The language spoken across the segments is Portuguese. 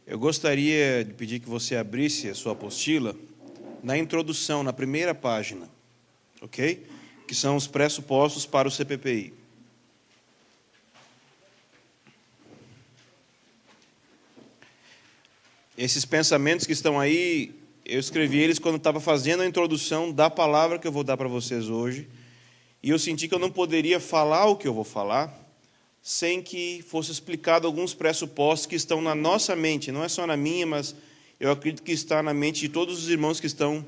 Eu gostaria de pedir que você abrisse a sua apostila na introdução, na primeira página, ok? Que são os pressupostos para o CPPI. Esses pensamentos que estão aí, eu escrevi eles quando estava fazendo a introdução da palavra que eu vou dar para vocês hoje, e eu senti que eu não poderia falar o que eu vou falar sem que fosse explicado alguns pressupostos que estão na nossa mente, não é só na minha, mas eu acredito que está na mente de todos os irmãos que estão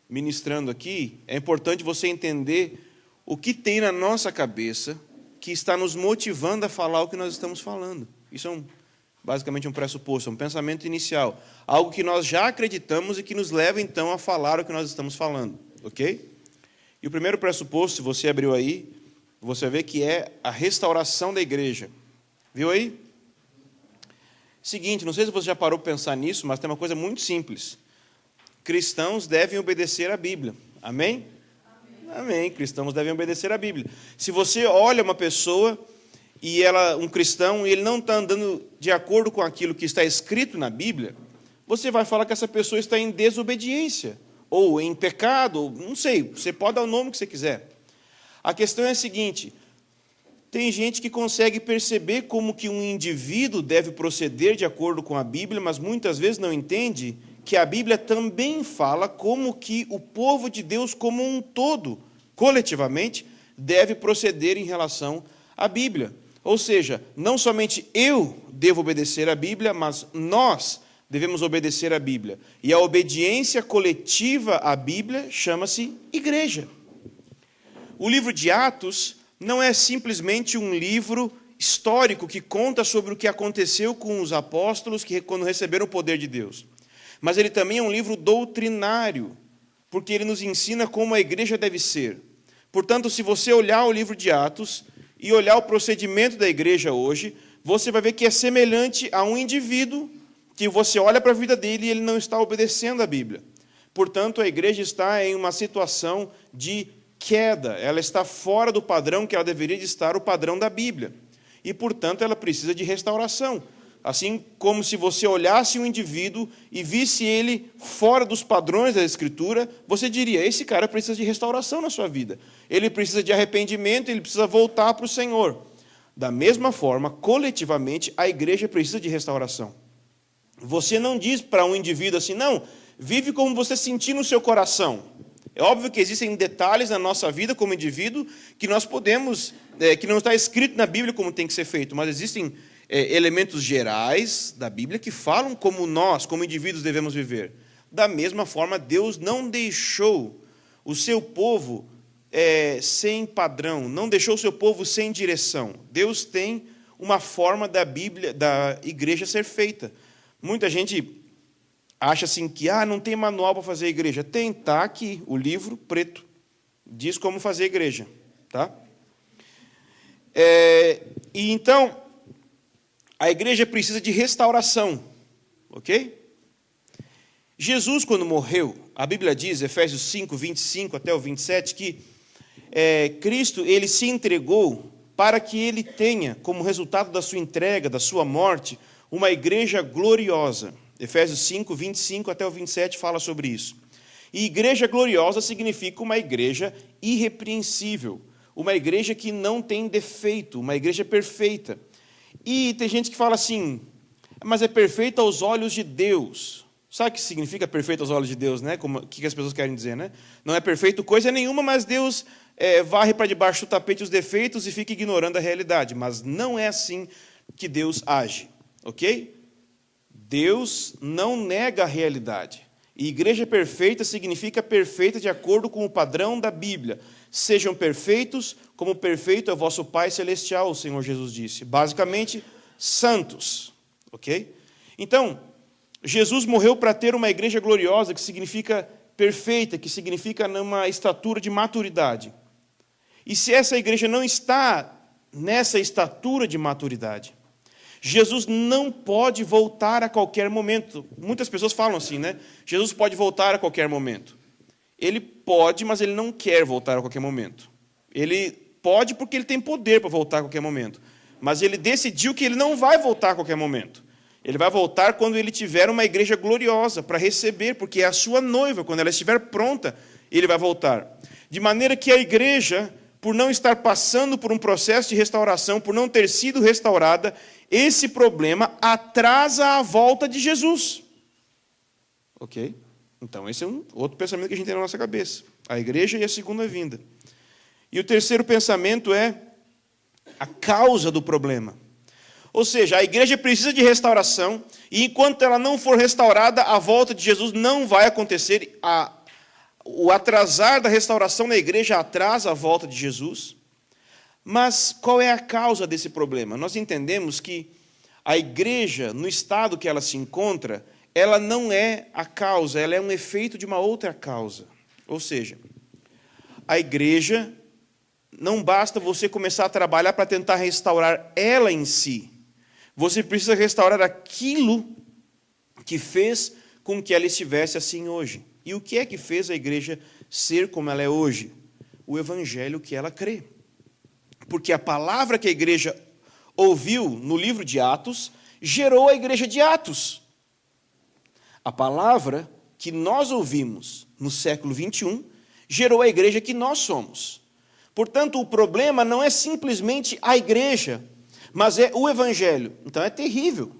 ministrando aqui. É importante você entender o que tem na nossa cabeça que está nos motivando a falar o que nós estamos falando. Isso é basicamente um pressuposto, um pensamento inicial, algo que nós já acreditamos e que nos leva então a falar o que nós estamos falando, ok? E o primeiro pressuposto, se você abriu aí, você vê que é a restauração da igreja. Viu aí? Seguinte, não sei se você já parou para pensar nisso, mas tem uma coisa muito simples. Cristãos devem obedecer à Bíblia. Amém? Amém. Cristãos devem obedecer à Bíblia. Se você olha uma pessoa e um cristão, e ele não está andando de acordo com aquilo que está escrito na Bíblia, você vai falar que essa pessoa está em desobediência, ou em pecado, ou, não sei, você pode dar o nome que você quiser. A questão é a seguinte: tem gente que consegue perceber como que um indivíduo deve proceder de acordo com a Bíblia, mas muitas vezes não entende que a Bíblia também fala como que o povo de Deus como um todo, coletivamente, deve proceder em relação à Bíblia. Ou seja, não somente eu devo obedecer à Bíblia, mas nós devemos obedecer à Bíblia. E a obediência coletiva à Bíblia chama-se igreja. O livro de Atos não é simplesmente um livro histórico que conta sobre o que aconteceu com os apóstolos quando receberam o poder de Deus. Mas ele também é um livro doutrinário, porque ele nos ensina como a igreja deve ser. Portanto, se você olhar o livro de Atos e olhar o procedimento da igreja hoje, você vai ver que é semelhante a um indivíduo que você olha para a vida dele e ele não está obedecendo à Bíblia. Portanto, a igreja está em uma situação de queda, ela está fora do padrão que ela deveria de estar, o padrão da Bíblia. E, portanto, ela precisa de restauração. Assim como se você olhasse um indivíduo e visse ele fora dos padrões da Escritura, você diria: esse cara precisa de restauração na sua vida. Ele precisa de arrependimento, ele precisa voltar para o Senhor. Da mesma forma, coletivamente, a igreja precisa de restauração. Você não diz para um indivíduo assim: não, vive como você sentir no seu coração. É óbvio que existem detalhes na nossa vida como indivíduo que nós podemos, que não está escrito na Bíblia como tem que ser feito, mas existem elementos gerais da Bíblia que falam como nós, como indivíduos, devemos viver. Da mesma forma, Deus não deixou o seu povo sem padrão, não deixou o seu povo sem direção. Deus tem uma forma da Bíblia, da igreja ser feita. Muita gente acha assim que não tem manual para fazer a igreja. Tem, está aqui, o livro preto. Diz como fazer a igreja. Tá? E então, a igreja precisa de restauração. Ok? Jesus, quando morreu, a Bíblia diz, Efésios 5, 25 até o 27, que Cristo ele se entregou para que ele tenha, como resultado da sua entrega, da sua morte, uma igreja gloriosa. Efésios 5, 25 até o 27 fala sobre isso. E igreja gloriosa significa uma igreja irrepreensível, uma igreja que não tem defeito, uma igreja perfeita. E tem gente que fala assim: mas é perfeita aos olhos de Deus. Sabe o que significa perfeito aos olhos de Deus, né? O que as pessoas querem dizer, né? Não é perfeito coisa nenhuma, mas Deus varre para debaixo do tapete os defeitos e fica ignorando a realidade. Mas não é assim que Deus age, ok? Deus não nega a realidade. E igreja perfeita significa perfeita de acordo com o padrão da Bíblia. Sejam perfeitos, como perfeito é o vosso Pai Celestial, o Senhor Jesus disse. Basicamente, santos. Ok? Então, Jesus morreu para ter uma igreja gloriosa, que significa perfeita, que significa numa estatura de maturidade. E se essa igreja não está nessa estatura de maturidade, Jesus não pode voltar a qualquer momento. Muitas pessoas falam assim, né? Jesus pode voltar a qualquer momento. Ele pode, mas ele não quer voltar a qualquer momento. Ele pode porque ele tem poder para voltar a qualquer momento. Mas ele decidiu que ele não vai voltar a qualquer momento. Ele vai voltar quando ele tiver uma igreja gloriosa para receber, porque é a sua noiva. Quando ela estiver pronta, ele vai voltar. De maneira que a igreja, por não estar passando por um processo de restauração, por não ter sido restaurada, esse problema atrasa a volta de Jesus. Ok? Então, esse é um outro pensamento que a gente tem na nossa cabeça. A igreja e a segunda vinda. E o terceiro pensamento é a causa do problema. Ou seja, a igreja precisa de restauração, e enquanto ela não for restaurada, a volta de Jesus não vai acontecer. O atrasar da restauração na igreja atrasa a volta de Jesus. Mas qual é a causa desse problema? Nós entendemos que a igreja, no estado que ela se encontra, ela não é a causa, ela é um efeito de uma outra causa. Ou seja, a igreja, não basta você começar a trabalhar para tentar restaurar ela em si. Você precisa restaurar aquilo que fez com que ela estivesse assim hoje. E o que é que fez a igreja ser como ela é hoje? O evangelho que ela crê. Porque a palavra que a igreja ouviu no livro de Atos gerou a igreja de Atos. A palavra que nós ouvimos no século 21 gerou a igreja que nós somos. Portanto, o problema não é simplesmente a igreja, mas é o evangelho. Então é terrível,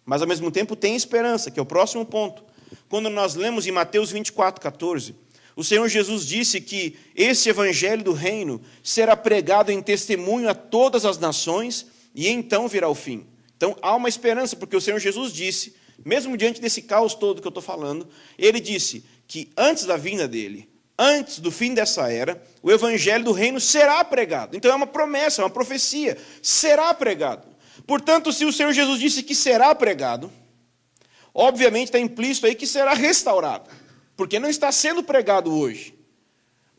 mas ao mesmo tempo tem esperança, que é o próximo ponto. Quando nós lemos em Mateus 24:14, o Senhor Jesus disse que esse evangelho do reino será pregado em testemunho a todas as nações e então virá o fim. Então há uma esperança, porque o Senhor Jesus disse, mesmo diante desse caos todo que eu estou falando, ele disse que antes da vinda dele, antes do fim dessa era, o evangelho do reino será pregado. Então é uma promessa, é uma profecia, será pregado. Portanto, se o Senhor Jesus disse que será pregado, obviamente está implícito aí que será restaurado, porque não está sendo pregado hoje.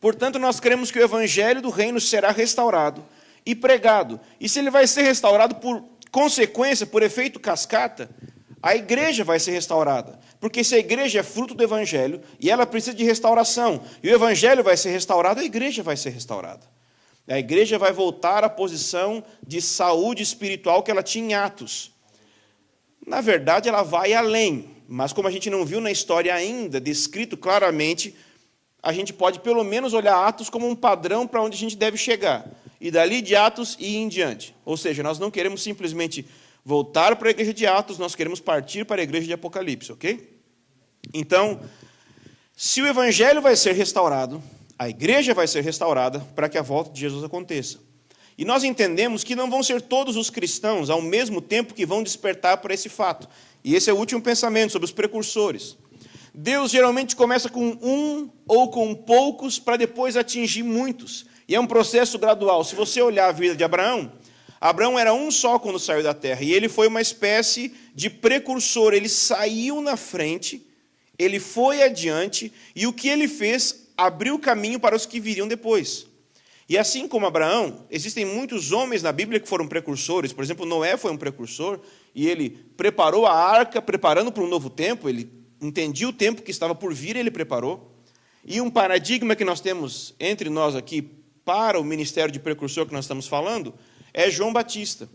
Portanto, nós cremos que o evangelho do reino será restaurado e pregado. E se ele vai ser restaurado por consequência, por efeito cascata, a igreja vai ser restaurada. Porque se a igreja é fruto do evangelho, e ela precisa de restauração, e o evangelho vai ser restaurado, a igreja vai ser restaurada. A igreja vai voltar à posição de saúde espiritual que ela tinha em Atos. Na verdade, ela vai além, mas como a gente não viu na história ainda, descrito claramente, a gente pode pelo menos olhar Atos como um padrão para onde a gente deve chegar. E dali de Atos e em diante. Ou seja, nós não queremos simplesmente voltar para a igreja de Atos, nós queremos partir para a igreja de Apocalipse, ok? Então, se o evangelho vai ser restaurado, a igreja vai ser restaurada para que a volta de Jesus aconteça. E nós entendemos que não vão ser todos os cristãos ao mesmo tempo que vão despertar para esse fato. E esse é o último pensamento sobre os precursores. Deus geralmente começa com um ou com poucos para depois atingir muitos. E é um processo gradual. Se você olhar a vida de Abraão, Abraão era um só quando saiu da terra. E ele foi uma espécie de precursor. Ele saiu na frente, ele foi adiante, e o que ele fez abriu caminho para os que viriam depois. E assim como Abraão, existem muitos homens na Bíblia que foram precursores. Por exemplo, Noé foi um precursor, e ele preparou a arca, preparando para um novo tempo. Ele entendia o tempo que estava por vir, ele preparou. E um paradigma que nós temos entre nós aqui para o ministério de precursor que nós estamos falando é João Batista.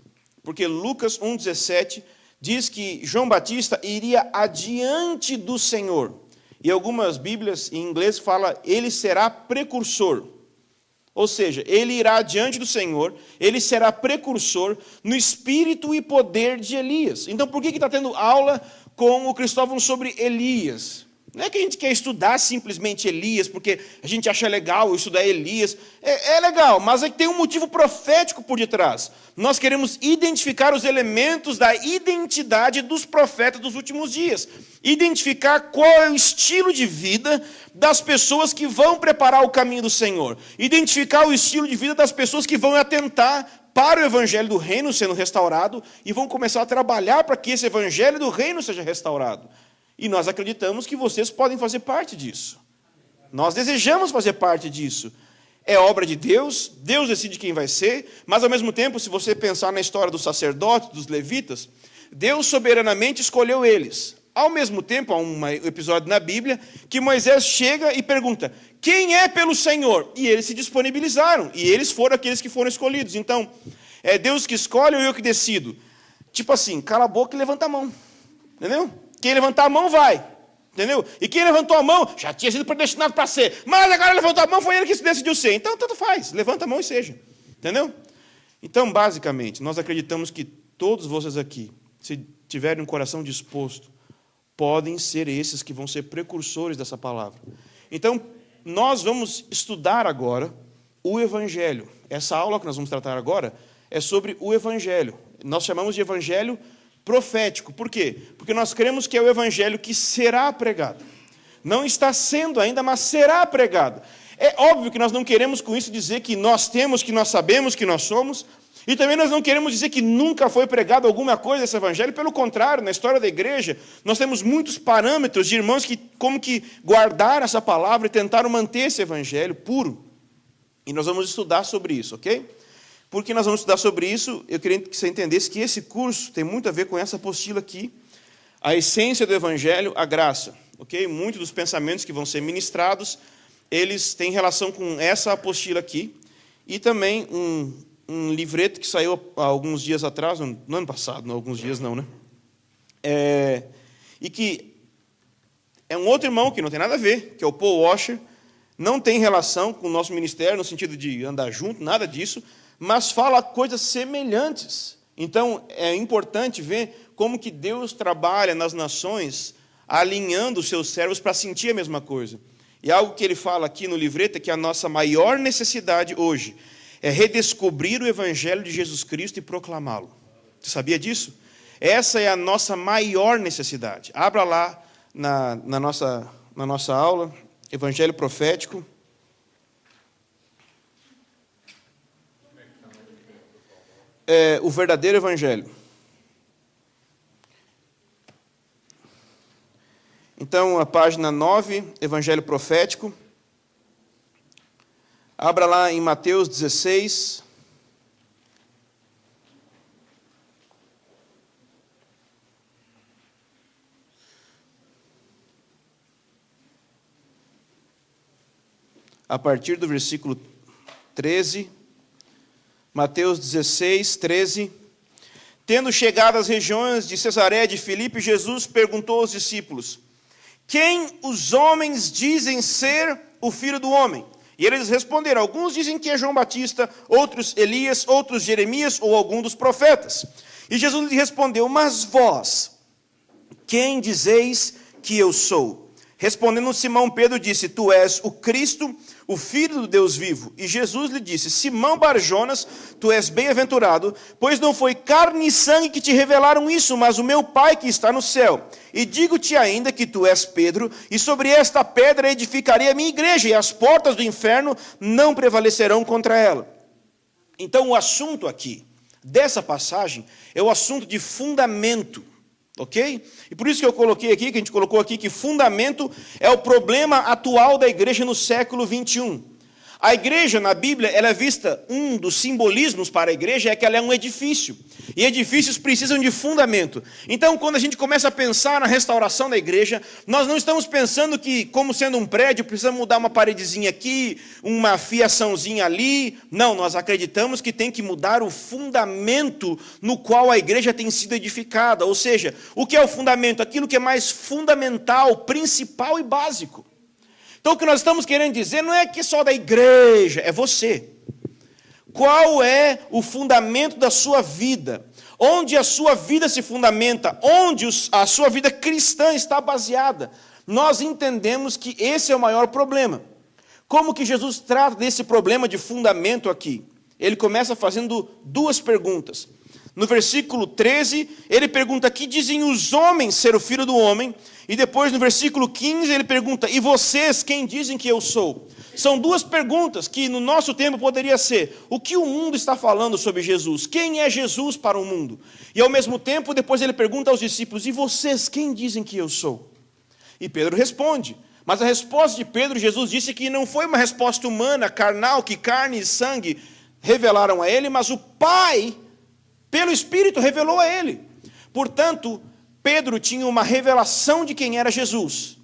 Porque Lucas 1,17 diz que João Batista iria adiante do Senhor. E algumas Bíblias em inglês falam, ele será precursor. Ou seja, ele irá adiante do Senhor, ele será precursor no espírito e poder de Elias. Então, por que está tendo aula com o Cristóvão sobre Elias? Não é que a gente quer estudar simplesmente Elias, porque a gente acha legal estudar Elias. É legal, mas é que tem um motivo profético por detrás. Nós queremos identificar os elementos da identidade dos profetas dos últimos dias. Identificar qual é o estilo de vida das pessoas que vão preparar o caminho do Senhor. Identificar o estilo de vida das pessoas que vão atentar para o evangelho do reino sendo restaurado e vão começar a trabalhar para que esse evangelho do reino seja restaurado. E nós acreditamos que vocês podem fazer parte disso. Nós desejamos fazer parte disso. É obra de Deus, Deus decide quem vai ser, mas ao mesmo tempo, se você pensar na história dos sacerdotes, dos levitas, Deus soberanamente escolheu eles. Ao mesmo tempo, há um episódio na Bíblia que Moisés chega e pergunta, quem é pelo Senhor? E eles se disponibilizaram, e eles foram aqueles que foram escolhidos. Então, é Deus que escolhe ou eu que decido? Tipo assim, cala a boca e levanta a mão. Entendeu? Quem levantar a mão vai. Entendeu? E quem levantou a mão já tinha sido predestinado para ser. Mas agora levantou a mão, foi ele que se decidiu ser. Então, tanto faz. Levanta a mão e seja. Entendeu? Então, basicamente, nós acreditamos que todos vocês aqui, se tiverem um coração disposto, podem ser esses que vão ser precursores dessa palavra. Então, nós vamos estudar agora o Evangelho. Essa aula que nós vamos tratar agora é sobre o Evangelho. Nós chamamos de Evangelho profético. Por quê? Porque nós cremos que é o Evangelho que será pregado. Não está sendo ainda, mas será pregado. É óbvio que nós não queremos com isso dizer que nós temos, que nós sabemos, que nós somos. E também nós não queremos dizer que nunca foi pregado alguma coisa desse Evangelho. Pelo contrário, na história da igreja, nós temos muitos parâmetros de irmãos que como que guardaram essa palavra e tentaram manter esse Evangelho puro. E nós vamos estudar sobre isso, ok? Porque nós vamos estudar sobre isso, eu queria que você entendesse que esse curso tem muito a ver com essa apostila aqui, a essência do Evangelho, a graça, ok? Muitos dos pensamentos que vão ser ministrados, eles têm relação com essa apostila aqui, e também um livreto que saiu há alguns dias atrás, no ano passado, não alguns dias não, né? E que é um outro irmão que não tem nada a ver, que é o Paul Washer, não tem relação com o nosso ministério, no sentido de andar junto, nada disso, mas fala coisas semelhantes. Então, é importante ver como que Deus trabalha nas nações, alinhando os seus servos para sentir a mesma coisa. E algo que ele fala aqui no livreto é que a nossa maior necessidade hoje é redescobrir o Evangelho de Jesus Cristo e proclamá-lo. Você sabia disso? Essa é a nossa maior necessidade. Abra lá na nossa aula, Evangelho Profético. O verdadeiro Evangelho. Então, a página 9, Evangelho Profético. Abra lá em Mateus 16. A partir do versículo 13. Mateus 16, 13. Tendo chegado às regiões de Cesareia de Filipe, Jesus perguntou aos discípulos: quem os homens dizem ser o Filho do Homem? E eles responderam: alguns dizem que é João Batista, outros Elias, outros Jeremias ou algum dos profetas. E Jesus lhe respondeu: mas vós, quem dizeis que eu sou? Respondendo Simão, Pedro disse: tu és o Cristo, o Filho do Deus vivo. E Jesus lhe disse: Simão Barjonas, tu és bem-aventurado, pois não foi carne e sangue que te revelaram isso, mas o meu Pai que está no céu. E digo-te ainda que tu és Pedro, e sobre esta pedra edificarei a minha igreja, e as portas do inferno não prevalecerão contra ela. Então o assunto aqui, dessa passagem, é o assunto de fundamento. Ok? E por isso que eu coloquei aqui, que a gente colocou aqui, que fundamento é o problema atual da igreja no século 21. A igreja, na Bíblia, ela é vista, um dos simbolismos para a igreja é que ela é um edifício. E edifícios precisam de fundamento. Então, quando a gente começa a pensar na restauração da igreja, nós não estamos pensando que, como sendo um prédio, precisa mudar uma paredezinha aqui, uma fiaçãozinha ali. Não, nós acreditamos que tem que mudar o fundamento no qual a igreja tem sido edificada. Ou seja, o que é o fundamento? Aquilo que é mais fundamental, principal e básico. Então, o que nós estamos querendo dizer não é que só da igreja, é você. Qual é o fundamento da sua vida? Onde a sua vida se fundamenta? Onde a sua vida cristã está baseada? Nós entendemos que esse é o maior problema. Como que Jesus trata desse problema de fundamento aqui? Ele começa fazendo duas perguntas. No versículo 13, ele pergunta: que dizem os homens ser o Filho do Homem? E depois, no versículo 15, ele pergunta: e vocês, quem dizem que eu sou? São duas perguntas que, no nosso tempo, poderia ser: o que o mundo está falando sobre Jesus? Quem é Jesus para o mundo? E, ao mesmo tempo, depois ele pergunta aos discípulos: e vocês, quem dizem que eu sou? E Pedro responde. Mas a resposta de Pedro, Jesus disse que não foi uma resposta humana, carnal, que carne e sangue revelaram a ele, mas o Pai, pelo Espírito, revelou a ele. Portanto, Pedro tinha uma revelação de quem era Jesus.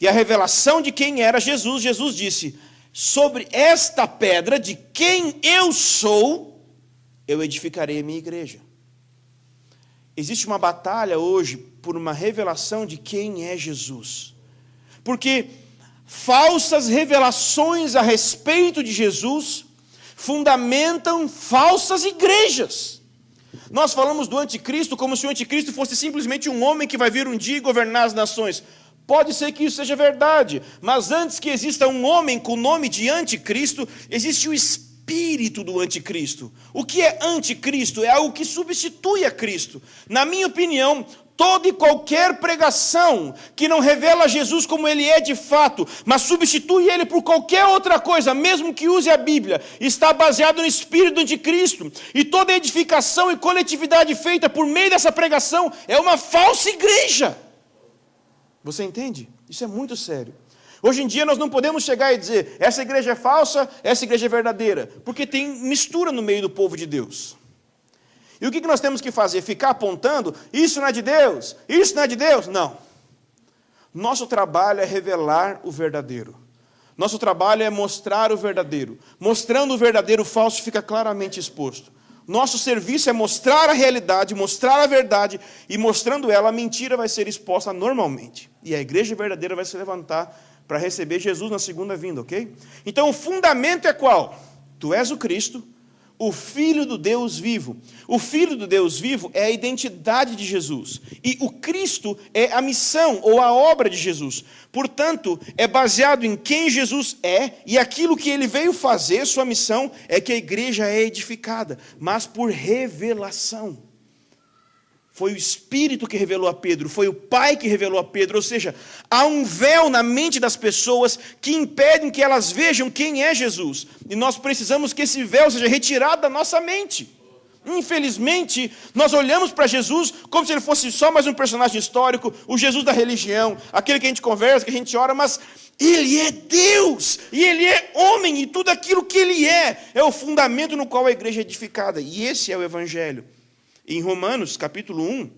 E a revelação de quem era Jesus, Jesus disse: sobre esta pedra de quem eu sou, eu edificarei a minha igreja. existe uma batalha hoje por uma revelação de quem é Jesus. Porque falsas revelações a respeito de Jesus fundamentam falsas igrejas. Nós falamos do anticristo como se o anticristo fosse simplesmente um homem que vai vir um dia e governar as nações. Pode ser que isso seja verdade, mas antes que exista um homem com o nome de anticristo, existe o espírito do anticristo. O que é anticristo? É algo que substitui a Cristo. Na minha opinião, toda e qualquer pregação que não revela Jesus como ele é de fato, mas substitui ele por qualquer outra coisa, mesmo que use a Bíblia, está baseado no espírito do anticristo. E toda edificação e coletividade feita por meio dessa pregação é uma falsa igreja. Você entende? Isso é muito sério. Hoje em dia nós não podemos chegar e dizer, essa igreja é falsa, essa igreja é verdadeira, porque tem mistura no meio do povo de Deus. E o que nós temos que fazer? Ficar apontando, isso não é de Deus, isso não é de Deus? Não. Nosso trabalho é revelar o verdadeiro. Nosso trabalho é mostrar o verdadeiro. Mostrando o verdadeiro, o falso fica claramente exposto. Nosso serviço é mostrar a realidade, mostrar a verdade, e mostrando ela, a mentira vai ser exposta normalmente. E a igreja verdadeira vai se levantar para receber Jesus na segunda vinda, ok? Então o fundamento é qual? Tu és o Cristo, o Filho do Deus vivo. O Filho do Deus vivo é a identidade de Jesus. E o Cristo é a missão ou a obra de Jesus. Portanto, é baseado em quem Jesus é e aquilo que ele veio fazer, sua missão, é que a igreja é edificada, mas por revelação. Foi o Espírito que revelou a Pedro, foi o Pai que revelou a Pedro. Ou seja, há um véu na mente das pessoas que impedem que elas vejam quem é Jesus. E nós precisamos que esse véu seja retirado da nossa mente. Infelizmente, nós olhamos para Jesus como se ele fosse só mais um personagem histórico, o Jesus da religião, aquele que a gente conversa, que a gente ora, mas ele é Deus, e ele é homem, e tudo aquilo que ele é o fundamento no qual a igreja é edificada. E esse é o Evangelho. Em Romanos, capítulo 1,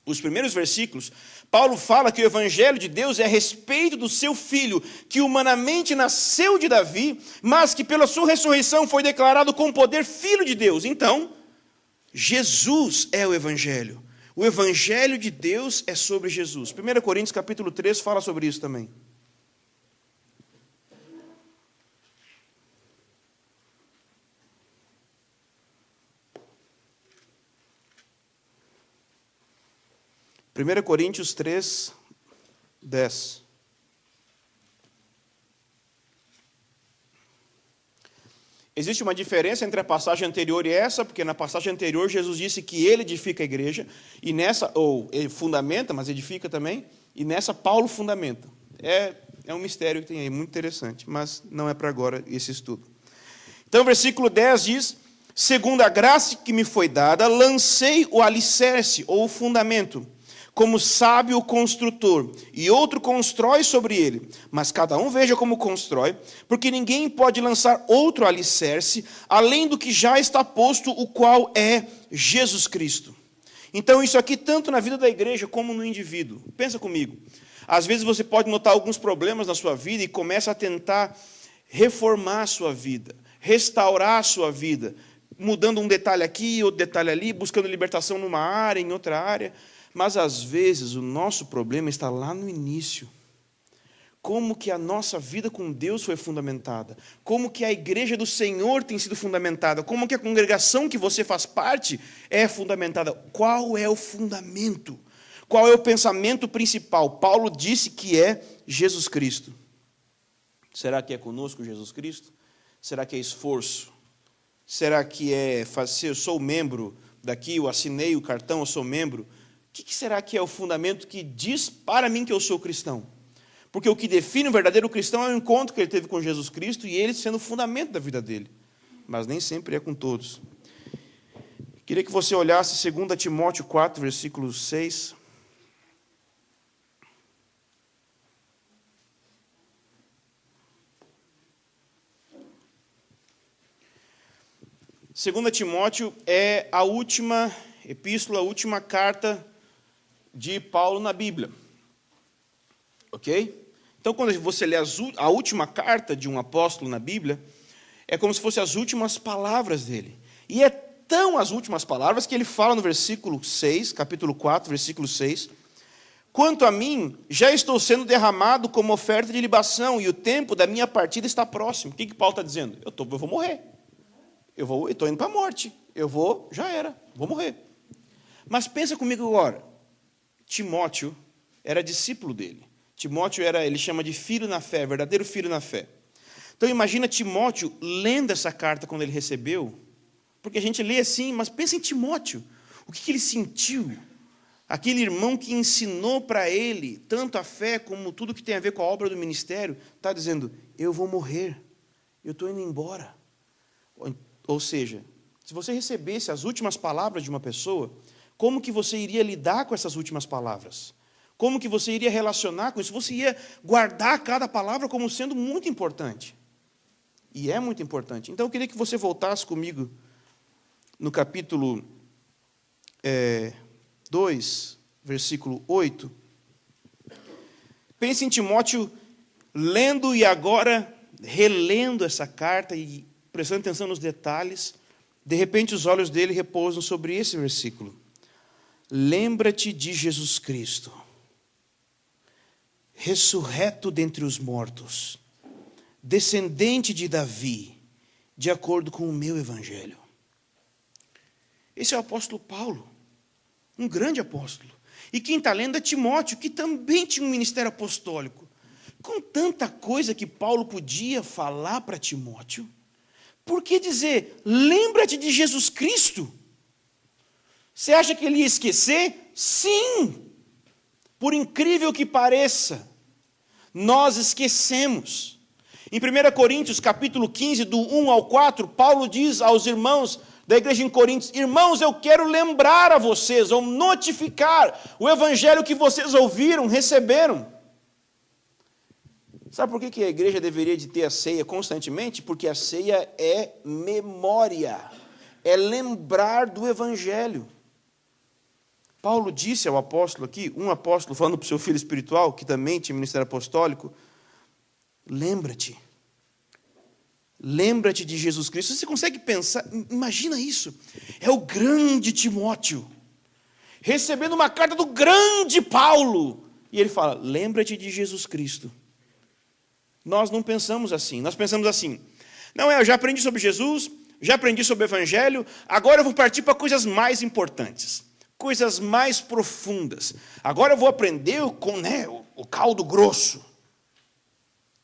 os primeiros versículos, Paulo fala que o Evangelho de Deus é a respeito do seu Filho, que humanamente nasceu de Davi, mas que pela sua ressurreição foi declarado com poder Filho de Deus. Então, Jesus é o Evangelho. O Evangelho de Deus é sobre Jesus. 1 Coríntios, capítulo 3, fala sobre isso também. Primeira Coríntios 3, 10. Existe uma diferença entre a passagem anterior e essa, porque na passagem anterior Jesus disse que ele edifica a igreja, e nessa, ou ele fundamenta, mas edifica também, e nessa Paulo fundamenta. É um mistério que tem aí, muito interessante, mas não é para agora esse estudo. Então, o versículo 10 diz, segundo a graça que me foi dada, lancei o alicerce, ou o fundamento, como sábio construtor, e outro constrói sobre ele. Mas cada um veja como constrói, porque ninguém pode lançar outro alicerce, além do que já está posto, o qual é Jesus Cristo. Então isso aqui, tanto na vida da igreja, como no indivíduo. Pensa comigo. Às vezes você pode notar alguns problemas na sua vida, e começa a tentar reformar a sua vida, restaurar a sua vida, mudando um detalhe aqui, outro detalhe ali, buscando libertação numa área, em outra área. Mas, às vezes, o nosso problema está lá no início. Como que a nossa vida com Deus foi fundamentada? Como que a igreja do Senhor tem sido fundamentada? Como que a congregação que você faz parte é fundamentada? Qual é o fundamento? Qual é o pensamento principal? Paulo disse que é Jesus Cristo. Será que é conosco Jesus Cristo? Será que é esforço? Será que é fazer, eu sou membro daqui, eu assinei o cartão, eu sou membro? O que será que é o fundamento que diz para mim que eu sou cristão? Porque o que define o verdadeiro cristão é o encontro que ele teve com Jesus Cristo e ele sendo o fundamento da vida dele. Mas nem sempre é com todos. Queria que você olhasse 2 Timóteo 4, versículo 6. Segunda Timóteo é a última epístola, a última carta de Paulo na Bíblia. Ok? Então, quando você lê a última carta de um apóstolo na Bíblia, é como se fossem as últimas palavras dele. E é tão as últimas palavras que ele fala no versículo 6, capítulo 4, versículo 6, quanto a mim, já estou sendo derramado como oferta de libação, e o tempo da minha partida está próximo. O que Paulo está dizendo? Eu vou morrer. Eu estou indo para a morte. Já era, vou morrer. Mas pensa comigo agora. Timóteo era discípulo dele. Timóteo ele chama de filho na fé, verdadeiro filho na fé. Então imagina Timóteo lendo essa carta quando ele recebeu, porque a gente lê assim, mas pensa em Timóteo, o que ele sentiu? Aquele irmão que ensinou para ele tanto a fé como tudo que tem a ver com a obra do ministério, está dizendo, eu vou morrer, eu estou indo embora. Ou seja, se você recebesse as últimas palavras de uma pessoa, como que você iria lidar com essas últimas palavras? Como que você iria relacionar com isso? Você ia guardar cada palavra como sendo muito importante. E é muito importante. Então, eu queria que você voltasse comigo no capítulo 2, versículo 8. Pense em Timóteo lendo e agora relendo essa carta e prestando atenção nos detalhes. De repente, os olhos dele repousam sobre esse versículo. Lembra-te de Jesus Cristo, ressurreto dentre os mortos, descendente de Davi, de acordo com o meu evangelho. Esse é o apóstolo Paulo, um grande apóstolo. E quem está lendo é Timóteo, que também tinha um ministério apostólico. Com tanta coisa que Paulo podia falar para Timóteo, por que dizer, lembra-te de Jesus Cristo? Você acha que ele ia esquecer? Sim! Por incrível que pareça, nós esquecemos. Em 1 Coríntios, capítulo 15, do 1 ao 4, Paulo diz aos irmãos da igreja em Coríntios, irmãos, eu quero lembrar a vocês, ou notificar o evangelho que vocês ouviram, receberam. Sabe por que a igreja deveria de ter a ceia constantemente? Porque a ceia é memória, é lembrar do evangelho. Paulo disse ao apóstolo aqui, um apóstolo falando para o seu filho espiritual, que também tinha ministério apostólico, lembra-te de Jesus Cristo. Você consegue pensar, imagina isso, é o grande Timóteo, recebendo uma carta do grande Paulo, e ele fala, lembra-te de Jesus Cristo. Nós não pensamos assim, nós pensamos assim, não, eu já aprendi sobre Jesus, já aprendi sobre o Evangelho, agora eu vou partir para coisas mais importantes, coisas mais profundas. Agora eu vou aprender com o caldo grosso.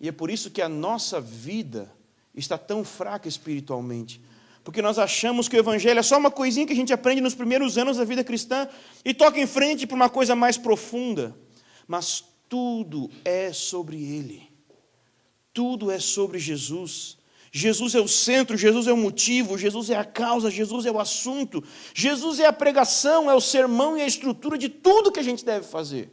E é por isso que a nossa vida está tão fraca espiritualmente. Porque nós achamos que o Evangelho é só uma coisinha que a gente aprende nos primeiros anos da vida cristã e toca em frente para uma coisa mais profunda. Mas tudo é sobre Ele. Tudo é sobre Jesus. Jesus é o centro, Jesus é o motivo, Jesus é a causa, Jesus é o assunto, Jesus é a pregação, é o sermão e a estrutura de tudo que a gente deve fazer.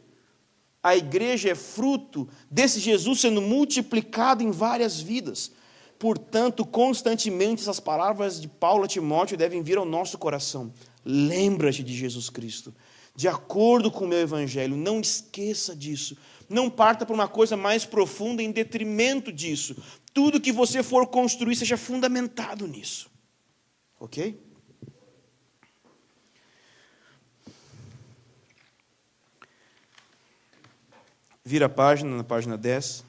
A igreja é fruto desse Jesus sendo multiplicado em várias vidas. Portanto, constantemente essas palavras de Paulo a Timóteo devem vir ao nosso coração. Lembra-te de Jesus Cristo, de acordo com o meu evangelho, não esqueça disso. Não parta para uma coisa mais profunda em detrimento disso. Tudo que você for construir seja fundamentado nisso. Ok? Vira a página, na página 10.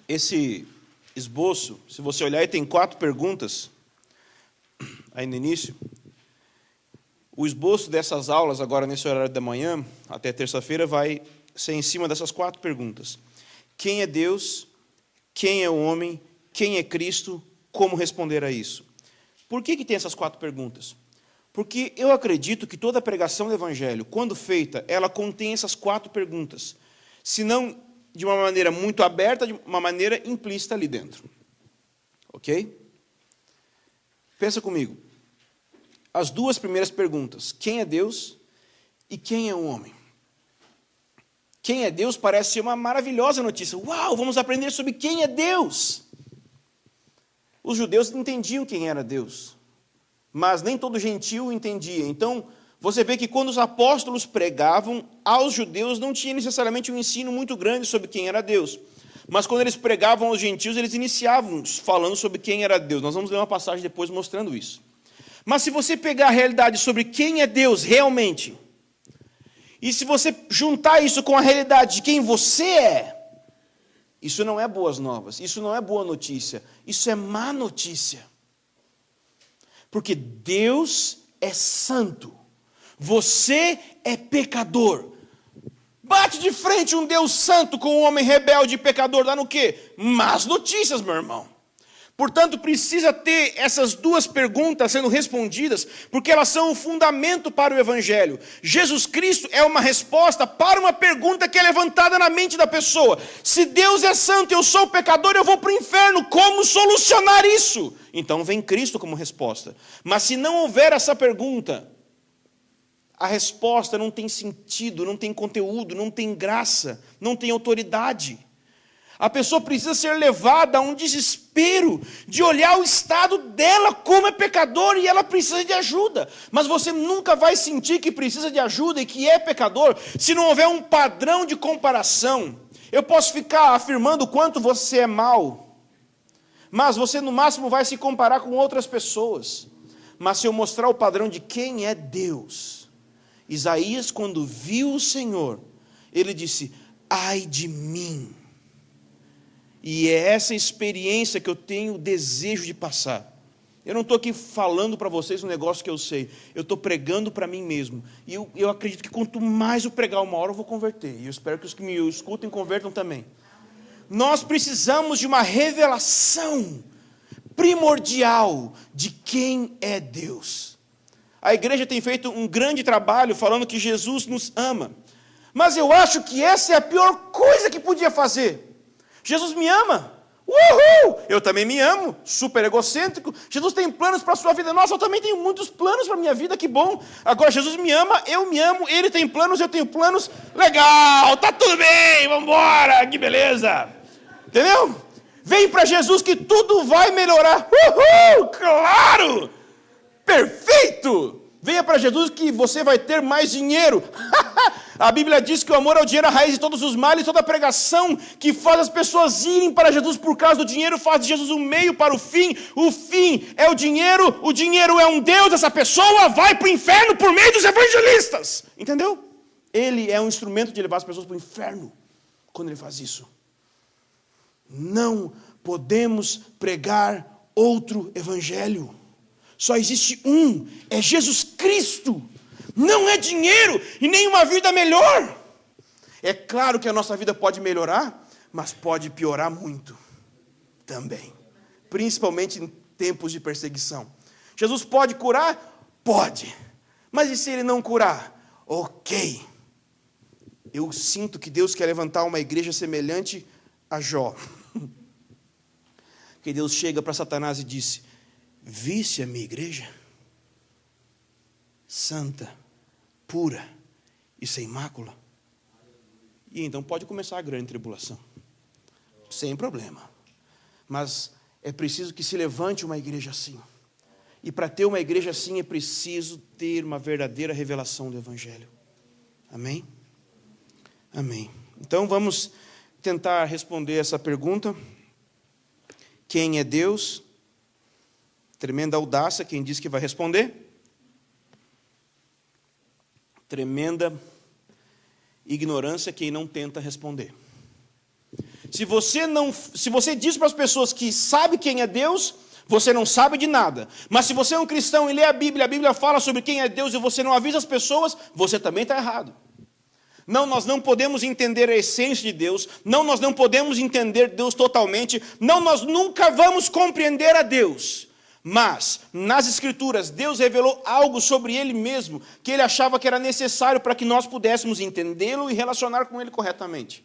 Esse esboço, se você olhar, ele tem 4 perguntas aí no início. O esboço dessas aulas, agora nesse horário da manhã, até terça-feira, vai ser em cima dessas 4 perguntas. Quem é Deus? Quem é o homem? Quem é Cristo? Como responder a isso? Por que tem essas 4 perguntas? Porque eu acredito que toda pregação do Evangelho, quando feita, ela contém essas 4 perguntas. Se não de uma maneira muito aberta, de uma maneira implícita ali dentro. Ok? Pensa comigo. As 2 primeiras perguntas, quem é Deus e quem é o homem? Quem é Deus parece ser uma maravilhosa notícia. Uau, vamos aprender sobre quem é Deus. Os judeus entendiam quem era Deus, mas nem todo gentio entendia. Então, você vê que quando os apóstolos pregavam aos judeus, não tinha necessariamente um ensino muito grande sobre quem era Deus. Mas quando eles pregavam aos gentios, eles iniciavam falando sobre quem era Deus. Nós vamos ler uma passagem depois mostrando isso. Mas se você pegar a realidade sobre quem é Deus realmente, e se você juntar isso com a realidade de quem você é, isso não é boas novas, isso não é boa notícia, isso é má notícia. Porque Deus é santo, você é pecador. Bate de frente um Deus santo com um homem rebelde e pecador, dá no quê? Más notícias, meu irmão. Portanto, precisa ter essas duas perguntas sendo respondidas, porque elas são o fundamento para o Evangelho. Jesus Cristo é uma resposta para uma pergunta que é levantada na mente da pessoa. Se Deus é santo e eu sou pecador, eu vou para o inferno. Como solucionar isso? Então vem Cristo como resposta. Mas se não houver essa pergunta, a resposta não tem sentido, não tem conteúdo, não tem graça, não tem autoridade. A pessoa precisa ser levada a um desespero de olhar o estado dela como é pecador e ela precisa de ajuda. Mas você nunca vai sentir que precisa de ajuda e que é pecador se não houver um padrão de comparação. Eu posso ficar afirmando o quanto você é mau, mas você no máximo vai se comparar com outras pessoas. Mas se eu mostrar o padrão de quem é Deus, Isaías, quando viu o Senhor, ele disse: ai de mim. E é essa experiência que eu tenho o desejo de passar. Eu não estou aqui falando para vocês um negócio que eu sei. Eu estou pregando para mim mesmo. E eu acredito que quanto mais eu pregar, uma hora eu vou converter. E eu espero que os que me escutem convertam também. Nós precisamos de uma revelação primordial de quem é Deus. A igreja tem feito um grande trabalho falando que Jesus nos ama. Mas eu acho que essa é a pior coisa que podia fazer. Jesus me ama, uhul, eu também me amo, super egocêntrico. Jesus tem planos para a sua vida, nossa, eu também tenho muitos planos para a minha vida, que bom. Agora Jesus me ama, eu me amo, ele tem planos, eu tenho planos, legal, tá tudo bem, vamos embora, que beleza. Entendeu? Vem para Jesus que tudo vai melhorar, uhul, claro, perfeito. Venha para Jesus que você vai ter mais dinheiro. A Bíblia diz que o amor ao dinheiro é a raiz de todos os males. Toda pregação que faz as pessoas irem para Jesus por causa do dinheiro faz de Jesus um meio para o fim é o dinheiro é um Deus, essa pessoa vai para o inferno por meio dos evangelistas. Entendeu? Ele é um instrumento de levar as pessoas para o inferno quando ele faz isso. Não podemos pregar outro evangelho. Só existe um, é Jesus Cristo. Não é dinheiro e nem uma vida melhor. É claro que a nossa vida pode melhorar, mas pode piorar muito também. Principalmente em tempos de perseguição. Jesus pode curar? Pode. Mas e se ele não curar? Ok. Eu sinto que Deus quer levantar uma igreja semelhante a Jó. Que Deus chega para Satanás e disse: viste a minha igreja? Santa, pura e sem mácula. E então pode começar a grande tribulação. Sem problema. Mas é preciso que se levante uma igreja assim. E para ter uma igreja assim é preciso ter uma verdadeira revelação do Evangelho. Amém? Amém. Então vamos tentar responder essa pergunta. Quem é Deus? Tremenda audácia, quem diz que vai responder? Tremenda ignorância, quem não tenta responder. Se você diz para as pessoas que sabe quem é Deus, você não sabe de nada. Mas se você é um cristão e lê a Bíblia fala sobre quem é Deus e você não avisa as pessoas, você também está errado. Não, nós não podemos entender a essência de Deus. Não, nós não podemos entender Deus totalmente. Não, nós nunca vamos compreender a Deus. Mas, nas Escrituras, Deus revelou algo sobre Ele mesmo, que Ele achava que era necessário para que nós pudéssemos entendê-lo e relacionar com Ele corretamente.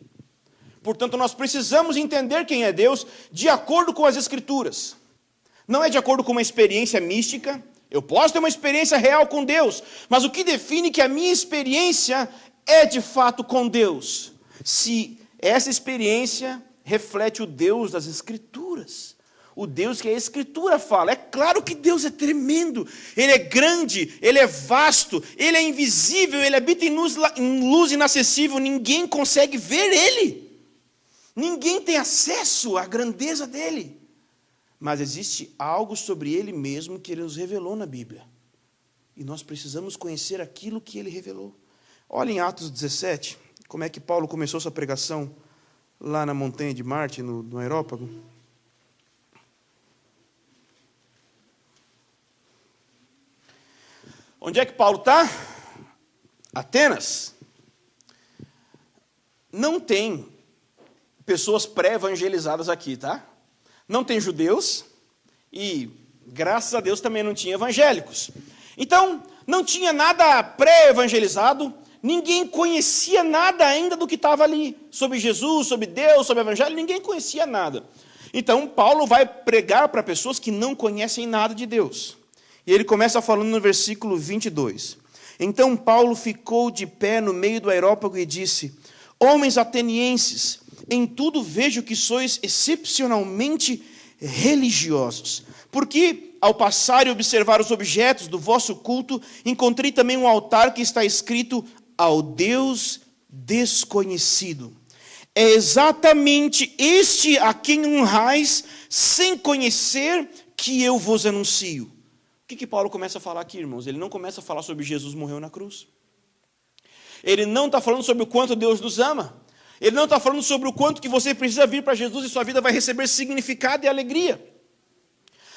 Portanto, nós precisamos entender quem é Deus de acordo com as Escrituras. Não é de acordo com uma experiência mística. Eu posso ter uma experiência real com Deus, mas o que define que a minha experiência é de fato com Deus? Se essa experiência reflete o Deus das Escrituras. o Deus que a Escritura fala. É claro que Deus é tremendo, Ele é grande, Ele é vasto, Ele é invisível, Ele habita em luz inacessível, ninguém consegue ver Ele. Ninguém tem acesso à grandeza dEle. Mas existe algo sobre Ele mesmo que Ele nos revelou na Bíblia. E nós precisamos conhecer aquilo que Ele revelou. Olha em Atos 17, como é que Paulo começou sua pregação lá na montanha de Marte, no Areópago. Onde é que Paulo está? Atenas. Não tem pessoas pré-evangelizadas aqui, tá? Não tem judeus e, graças a Deus, também não tinha evangélicos. Então, não tinha nada pré-evangelizado, ninguém conhecia nada ainda do que estava ali, sobre Jesus, sobre Deus, sobre o evangelho, ninguém conhecia nada. Então, Paulo vai pregar para pessoas que não conhecem nada de Deus. E ele começa falando no versículo 22. Então Paulo ficou de pé no meio do areópago e disse: homens atenienses, em tudo vejo que sois excepcionalmente religiosos, porque ao passar e observar os objetos do vosso culto, encontrei também um altar que está escrito ao Deus desconhecido. É exatamente este a quem honrais, sem conhecer, que eu vos anuncio. O que Paulo começa a falar aqui, irmãos? Ele não começa a falar sobre Jesus morreu na cruz. Ele não está falando sobre o quanto Deus nos ama. Ele não está falando sobre o quanto que você precisa vir para Jesus e sua vida vai receber significado e alegria.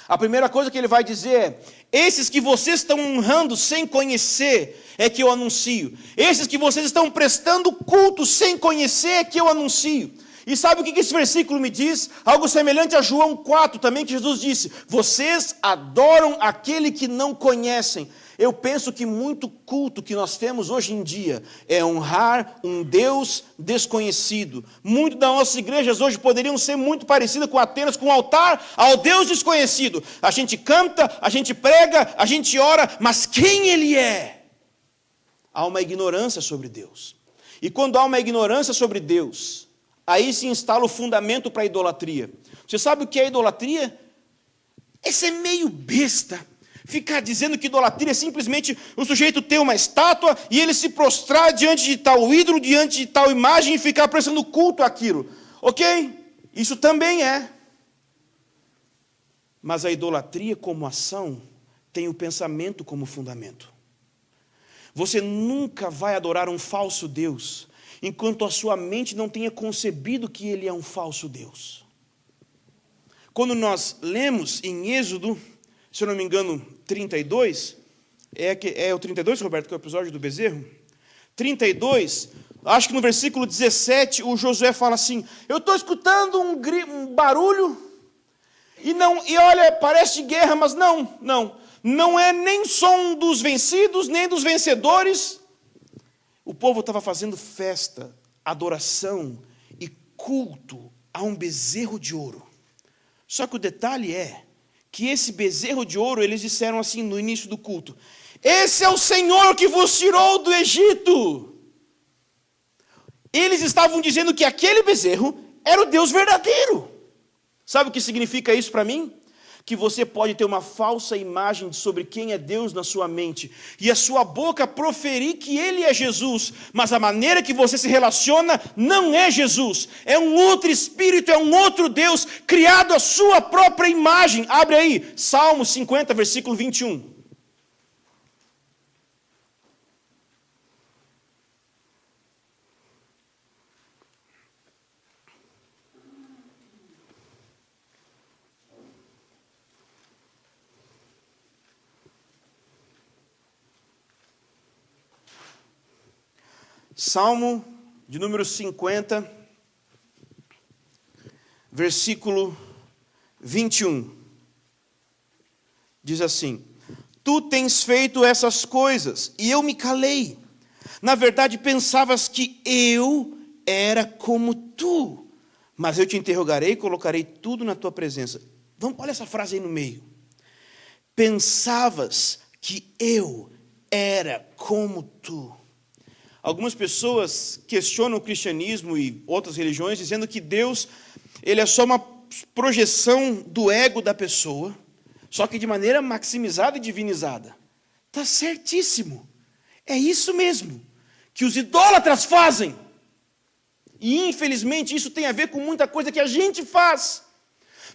A primeira coisa que ele vai dizer é: esses que vocês estão honrando sem conhecer é que eu anuncio. Esses que vocês estão prestando culto sem conhecer é que eu anuncio. E sabe o que esse versículo me diz? Algo semelhante a João 4 também, que Jesus disse: vocês adoram aquele que não conhecem. Eu penso que muito culto que nós temos hoje em dia é honrar um Deus desconhecido. Muito das nossas igrejas hoje poderiam ser muito parecidas com Atenas, com um altar ao Deus desconhecido. A gente canta, a gente prega, a gente ora, mas quem Ele é? Há uma ignorância sobre Deus. E quando há uma ignorância sobre Deus, aí se instala o fundamento para a idolatria. Você sabe o que é idolatria? É ser meio besta. Ficar dizendo que idolatria é simplesmente o sujeito ter uma estátua e ele se prostrar diante de tal ídolo, diante de tal imagem e ficar prestando culto àquilo. Ok? Isso também é. Mas a idolatria como ação tem o pensamento como fundamento. Você nunca vai adorar um falso Deus enquanto a sua mente não tenha concebido que ele é um falso Deus. Quando nós lemos em Êxodo, se eu não me engano, 32, é o 32, Roberto, que é o episódio do bezerro? 32, acho que no versículo 17, o Josué fala assim: eu estou escutando um barulho, e olha, parece guerra, mas não é nem som dos vencidos, nem dos vencedores. O povo estava fazendo festa, adoração e culto a um bezerro de ouro. Só que o detalhe é que esse bezerro de ouro, eles disseram assim no início do culto: esse é o Senhor que vos tirou do Egito. Eles estavam dizendo que aquele bezerro era o Deus verdadeiro. Sabe o que significa isso para mim? Que você pode ter uma falsa imagem sobre quem é Deus na sua mente, e a sua boca proferir que Ele é Jesus, mas a maneira que você se relaciona não é Jesus, é um outro Espírito, é um outro Deus, criado à sua própria imagem. Abre aí, Salmo 50, versículo 21. Salmo de número 50, versículo 21. Diz assim: tu tens feito essas coisas, e eu me calei. Na verdade, pensavas que eu era como tu, mas eu te interrogarei e colocarei tudo na tua presença. Olha essa frase aí no meio. Pensavas que eu era como tu. Algumas pessoas questionam o cristianismo e outras religiões, dizendo que Deus, ele é só uma projeção do ego da pessoa, só que de maneira maximizada e divinizada. Está certíssimo. É isso mesmo que os idólatras fazem. E infelizmente isso tem a ver com muita coisa que a gente faz.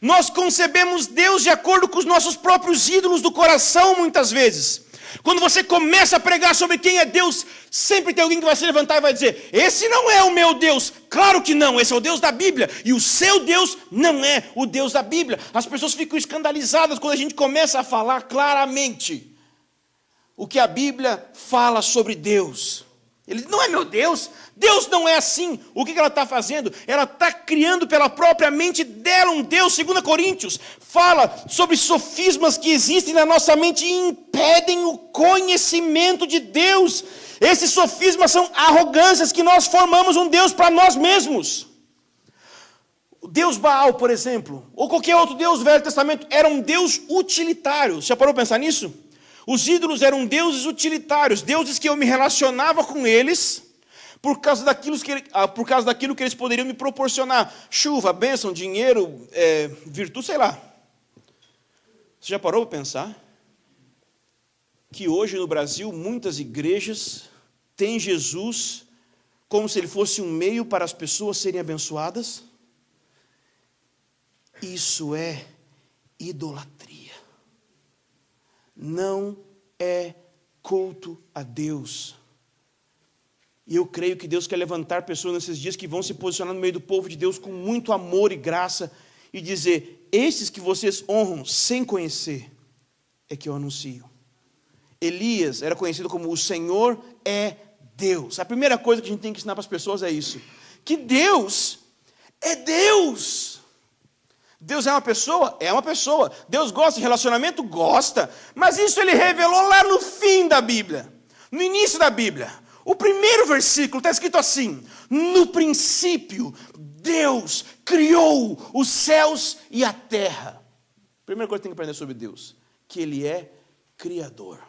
Nós concebemos Deus de acordo com os nossos próprios ídolos do coração, muitas vezes. Quando você começa a pregar sobre quem é Deus, sempre tem alguém que vai se levantar e vai dizer: esse não é o meu Deus. Claro que não, esse é o Deus da Bíblia. E o seu Deus não é o Deus da Bíblia. As pessoas ficam escandalizadas quando a gente começa a falar claramente o que a Bíblia fala sobre Deus. Ele não é meu Deus. Deus não é assim. O que ela está fazendo? Ela está criando pela própria mente dela um Deus. 2 Coríntios fala sobre sofismas que existem na nossa mente e impedem o conhecimento de Deus. Esses sofismas são arrogâncias que nós formamos um Deus para nós mesmos. O Deus Baal, por exemplo, ou qualquer outro Deus do Velho Testamento, era um Deus utilitário. Você já parou para pensar nisso? Os ídolos eram deuses utilitários, deuses que eu me relacionava com eles por causa daquilo que eles poderiam me proporcionar. Chuva, bênção, dinheiro, virtude, sei lá. Você já parou para pensar que hoje no Brasil muitas igrejas têm Jesus como se ele fosse um meio para as pessoas serem abençoadas? Isso é idolatria. Não é culto a Deus. E eu creio que Deus quer levantar pessoas nesses dias que vão se posicionar no meio do povo de Deus com muito amor e graça e dizer: esses que vocês honram sem conhecer é que eu anuncio. Elias era conhecido como o Senhor é Deus. A primeira coisa que a gente tem que ensinar para as pessoas é isso: que Deus é Deus. Deus é uma pessoa? É uma pessoa. Deus gosta de relacionamento? Gosta. Mas isso ele revelou lá no fim da Bíblia. No início da Bíblia. O primeiro versículo está escrito assim: no princípio, Deus criou os céus e a terra. Primeira coisa que tem que aprender sobre Deus: que Ele é Criador.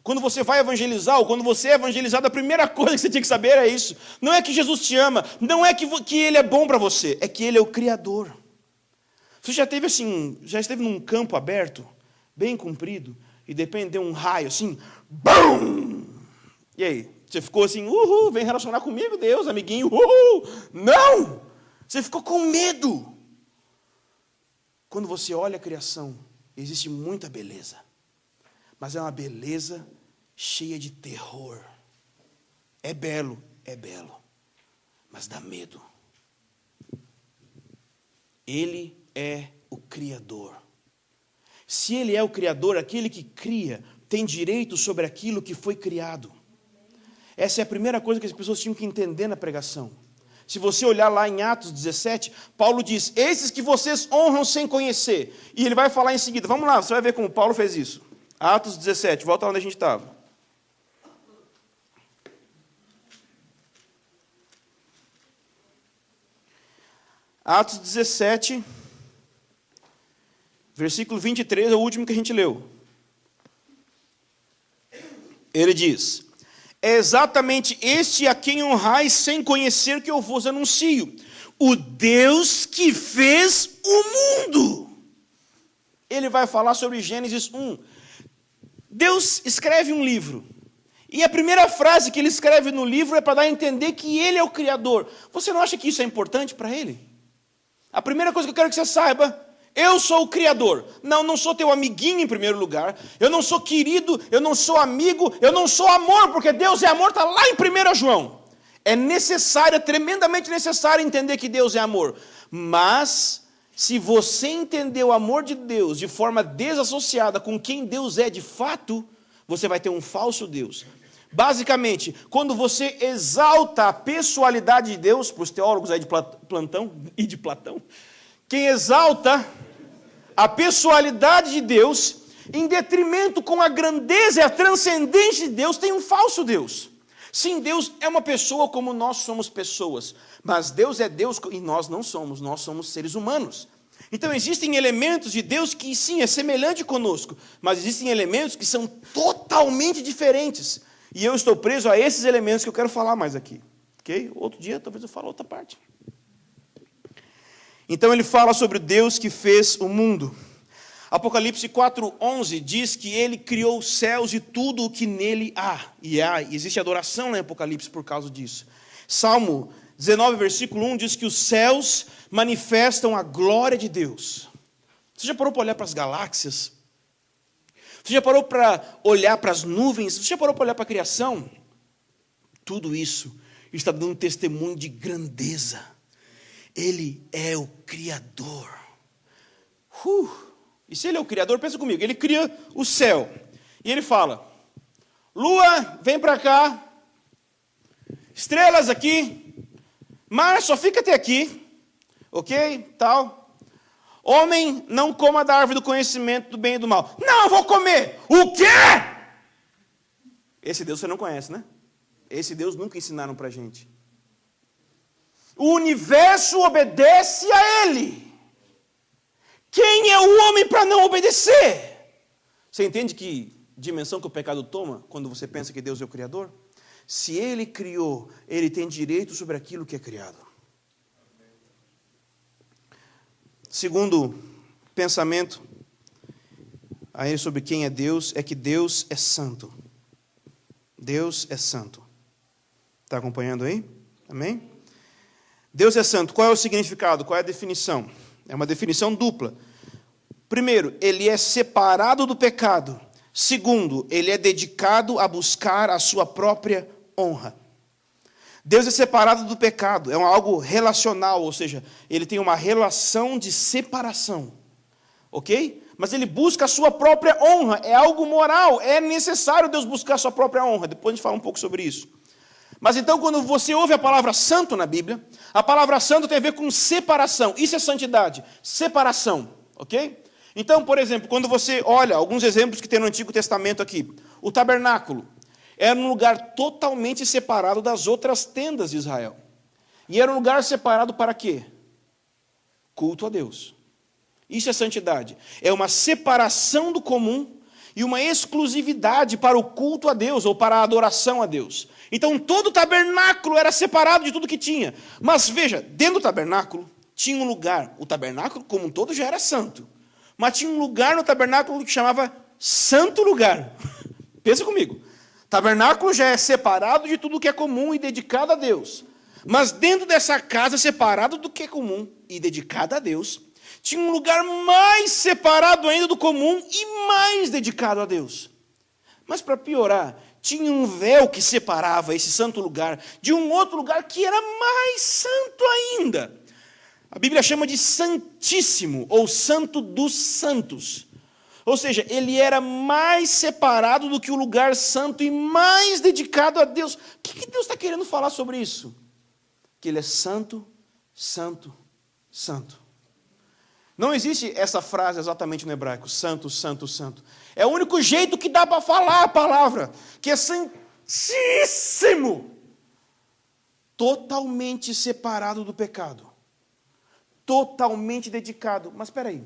Quando você vai evangelizar, ou quando você é evangelizado, a primeira coisa que você tinha que saber é isso. Não é que Jesus te ama, não é que Ele é bom para você, é que Ele é o Criador. Você já esteve num campo aberto, bem comprido, e de repente deu um raio assim, BUM! E aí? Você ficou assim, uhul, vem relacionar comigo, Deus, amiguinho, uhul! Não! Você ficou com medo. Quando você olha a criação, existe muita beleza, mas é uma beleza cheia de terror. É belo, mas dá medo. Ele é o Criador. Se Ele é o Criador, aquele que cria tem direito sobre aquilo que foi criado. Essa é a primeira coisa que as pessoas tinham que entender na pregação. Se você olhar lá em Atos 17, Paulo diz: esses que vocês honram sem conhecer. E ele vai falar em seguida. Vamos lá, você vai ver como Paulo fez isso. Atos 17, volta lá onde a gente estava. Atos 17, versículo 23, é o último que a gente leu. Ele diz: é exatamente este a quem honrais sem conhecer que eu vos anuncio, o Deus que fez o mundo. Ele vai falar sobre Gênesis 1. Deus escreve um livro, e a primeira frase que ele escreve no livro é para dar a entender que Ele é o Criador. Você não acha que isso é importante para Ele? A primeira coisa que eu quero que você saiba: eu sou o Criador. Não sou teu amiguinho em primeiro lugar. Eu não sou querido, eu não sou amigo, eu não sou amor, porque Deus é amor, está lá em 1 João. É necessário, é tremendamente necessário entender que Deus é amor. Mas, se você entender o amor de Deus de forma desassociada com quem Deus é de fato, você vai ter um falso Deus. Basicamente, quando você exalta a pessoalidade de Deus, para os teólogos aí de Platão, quem exalta a pessoalidade de Deus, em detrimento com a grandeza e a transcendência de Deus, tem um falso Deus. Sim, Deus é uma pessoa como nós somos pessoas, mas Deus é Deus e nós não somos, nós somos seres humanos. Então existem elementos de Deus que sim, é semelhante conosco, mas existem elementos que são totalmente diferentes. E eu estou preso a esses elementos que eu quero falar mais aqui. Ok? Outro dia talvez eu fale outra parte. Então ele fala sobre o Deus que fez o mundo. Apocalipse 4:11 diz que ele criou os céus e tudo o que nele há. E existe adoração lá em Apocalipse por causa disso. Salmo 19, versículo 1 diz que os céus manifestam a glória de Deus. Você já parou para olhar para as galáxias? Você já parou para olhar para as nuvens? Você já parou para olhar para a criação? Tudo isso está dando testemunho de grandeza. Ele é o Criador. E se ele é o Criador, pensa comigo, ele cria o céu. E ele fala, lua, vem para cá. Estrelas aqui. Mar, só fica até aqui. Ok? Tal. Homem, não coma da árvore do conhecimento do bem e do mal. Não, eu vou comer. O quê? Esse Deus você não conhece, né? Esse Deus nunca ensinaram para a gente. O universo obedece a Ele. Quem é o homem para não obedecer? Você entende que dimensão que o pecado toma quando você pensa que Deus é o Criador? Se Ele criou, Ele tem direito sobre aquilo que é criado. Segundo pensamento aí sobre quem é Deus, é que Deus é santo. Deus é santo. Está acompanhando aí? Amém? Deus é santo. Qual é o significado? Qual é a definição? É uma definição dupla. Primeiro, ele é separado do pecado. Segundo, ele é dedicado a buscar a sua própria honra. Deus é separado do pecado, é algo relacional, ou seja, ele tem uma relação de separação. Ok? Mas ele busca a sua própria honra, é algo moral, é necessário Deus buscar a sua própria honra. Depois a gente fala um pouco sobre isso. Mas então, quando você ouve a palavra santo na Bíblia, a palavra santo tem a ver com separação. Isso é santidade, separação, ok? Então, por exemplo, quando você olha alguns exemplos que tem no Antigo Testamento aqui, o tabernáculo era um lugar totalmente separado das outras tendas de Israel. E era um lugar separado para quê? Culto a Deus. Isso é santidade. É uma separação do comum e uma exclusividade para o culto a Deus ou para a adoração a Deus. Então todo o tabernáculo era separado de tudo que tinha. Mas veja, dentro do tabernáculo tinha um lugar. O tabernáculo como um todo já era santo. Mas tinha um lugar no tabernáculo que chamava Santo Lugar. Pensa comigo. Tabernáculo já é separado de tudo que é comum e dedicado a Deus. Mas dentro dessa casa, separado do que é comum e dedicado a Deus, tinha um lugar mais separado ainda do comum e mais dedicado a Deus. Mas para piorar, tinha um véu que separava esse santo lugar de um outro lugar que era mais santo ainda. A Bíblia chama de Santíssimo, ou Santo dos Santos. Ou seja, ele era mais separado do que o lugar santo e mais dedicado a Deus. O que Deus está querendo falar sobre isso? Que ele é santo, santo, santo. Não existe essa frase exatamente no hebraico, santo, santo, santo. É o único jeito que dá para falar a palavra, que é santíssimo. Totalmente separado do pecado. Totalmente dedicado. Mas espera aí.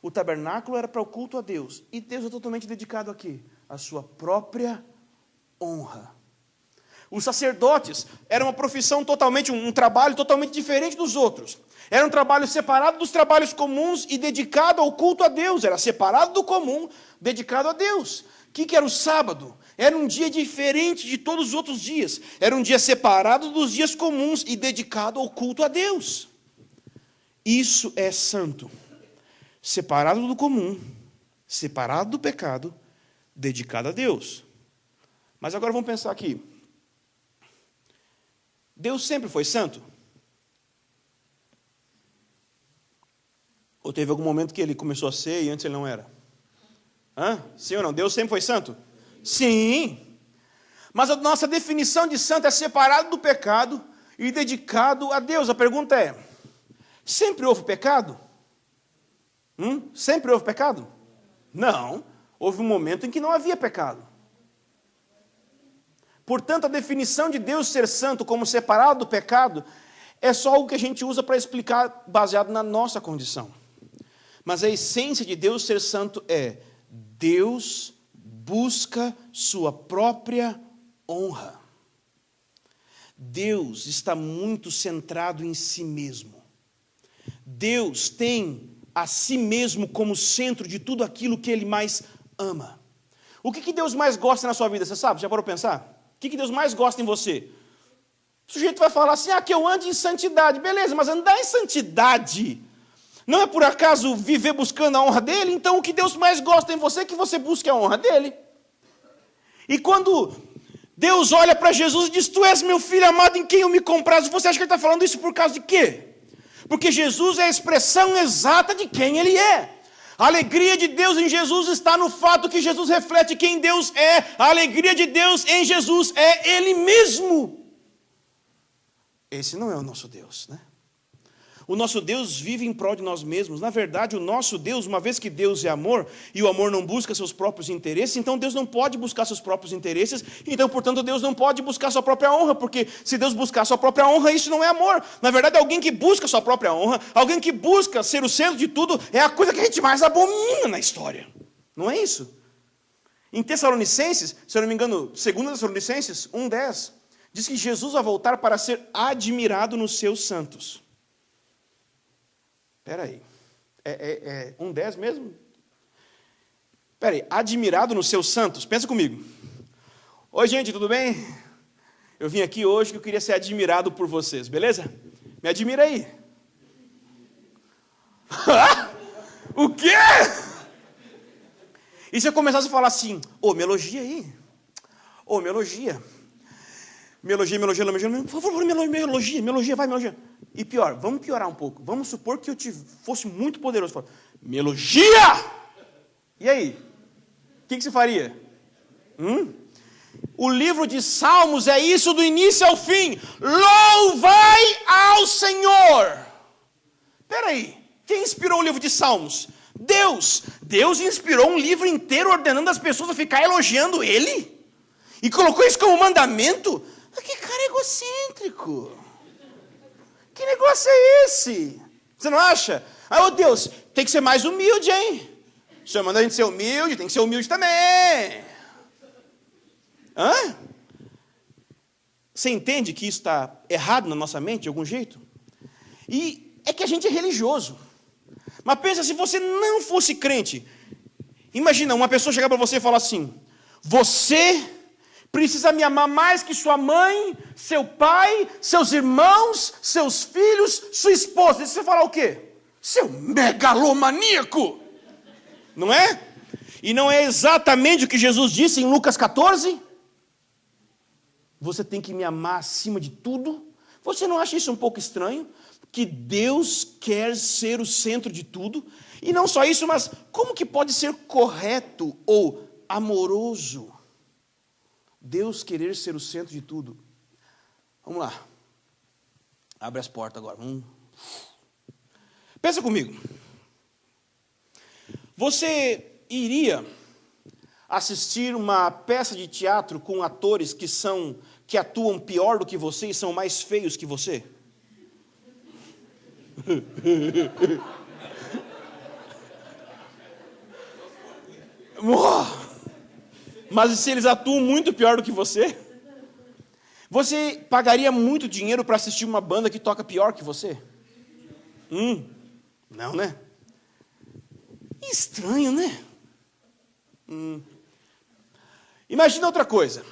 O tabernáculo era para o culto a Deus. E Deus é totalmente dedicado a quê? A sua própria honra. Os sacerdotes eram uma profissão totalmente, um trabalho totalmente diferente dos outros. Era um trabalho separado dos trabalhos comuns e dedicado ao culto a Deus. Era separado do comum, dedicado a Deus. O que era o sábado? Era um dia diferente de todos os outros dias. Era um dia separado dos dias comuns e dedicado ao culto a Deus. Isso é santo. Separado do comum, separado do pecado, dedicado a Deus. Mas agora vamos pensar aqui. Deus sempre foi santo? Ou teve algum momento que ele começou a ser e antes ele não era? Sim ou não? Deus sempre foi santo? Sim. Mas a nossa definição de santo é separado do pecado e dedicado a Deus. A pergunta é, sempre houve pecado? Sempre houve pecado? Não. Houve um momento em que não havia pecado. Portanto, a definição de Deus ser santo como separado do pecado é só algo que a gente usa para explicar baseado na nossa condição. Mas a essência de Deus ser santo é Deus busca sua própria honra. Deus está muito centrado em si mesmo. Deus tem a si mesmo como centro de tudo aquilo que Ele mais ama. O que Deus mais gosta na sua vida? Você sabe? Já parou para pensar? O que Deus mais gosta em você? O sujeito vai falar assim, que eu ande em santidade. Beleza, mas andar em santidade não é por acaso viver buscando a honra dEle? Então o que Deus mais gosta em você é que você busque a honra dEle. E quando Deus olha para Jesus e diz, tu és meu filho amado em quem eu me comprazo, você acha que Ele está falando isso por causa de quê? Porque Jesus é a expressão exata de quem Ele é. A alegria de Deus em Jesus está no fato que Jesus reflete quem Deus é. A alegria de Deus em Jesus é Ele mesmo. Esse não é o nosso Deus, né? O nosso Deus vive em prol de nós mesmos. Na verdade, o nosso Deus, uma vez que Deus é amor, e o amor não busca seus próprios interesses, então Deus não pode buscar seus próprios interesses, então, portanto, Deus não pode buscar sua própria honra, porque se Deus buscar sua própria honra, isso não é amor. Na verdade, alguém que busca sua própria honra, alguém que busca ser o centro de tudo, é a coisa que a gente mais abomina na história. Não é isso? Em Tessalonicenses, se eu não me engano, 2 Tessalonicenses 1:10, diz que Jesus vai voltar para ser admirado nos seus santos. Espera aí, é 1:10 mesmo? Espera aí, admirado nos seus santos, pensa comigo. Oi gente, tudo bem? Eu vim aqui hoje que eu queria ser admirado por vocês, beleza? Me admira aí. O quê? E se eu começasse a falar assim, me elogia aí, me elogia. Me elogia, por favor, me elogia, vai, me elogia. E pior, vamos piorar um pouco. Vamos supor que eu fosse muito poderoso. Me elogia! E aí? O que você faria? O livro de Salmos é isso do início ao fim. Louvai ao Senhor! Espera aí, quem inspirou o livro de Salmos? Deus. Deus inspirou um livro inteiro ordenando as pessoas a ficar elogiando Ele? E colocou isso como mandamento? Que cara egocêntrico. Que negócio é esse? Você não acha? Deus, tem que ser mais humilde, hein? O Senhor manda a gente ser humilde, tem que ser humilde também. Você entende que isso está errado na nossa mente de algum jeito? E é que a gente é religioso. Mas pensa, se você não fosse crente, imagina uma pessoa chegar para você e falar assim, você precisa me amar mais que sua mãe, seu pai, seus irmãos, seus filhos, sua esposa. E você falar o quê? Seu megalomaníaco! Não é? E não é exatamente o que Jesus disse em Lucas 14? Você tem que me amar acima de tudo? Você não acha isso um pouco estranho? Que Deus quer ser o centro de tudo? E não só isso, mas como que pode ser correto ou amoroso Deus querer ser o centro de tudo? Vamos lá. Abre as portas agora. Pensa comigo. Você iria assistir uma peça de teatro com atores que atuam pior do que você e são mais feios que você? Mas se eles atuam muito pior do que você? Você pagaria muito dinheiro para assistir uma banda que toca pior que você? Não, né? Estranho, né? Imagina outra coisa.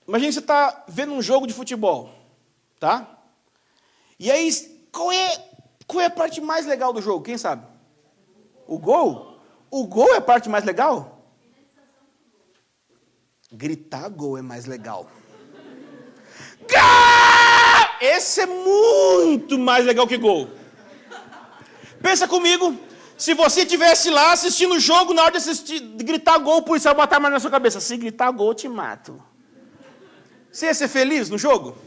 Imagina que você está vendo um jogo de futebol, tá? E aí, qual é a parte mais legal do jogo? Quem sabe? O gol? O gol é a parte mais legal? Gritar gol é mais legal. Esse é muito mais legal que gol. Pensa comigo, se você estivesse lá assistindo o jogo, na hora de gritar gol, o policial botar a mão na sua cabeça. Se gritar gol, eu te mato. Você ia ser feliz no jogo?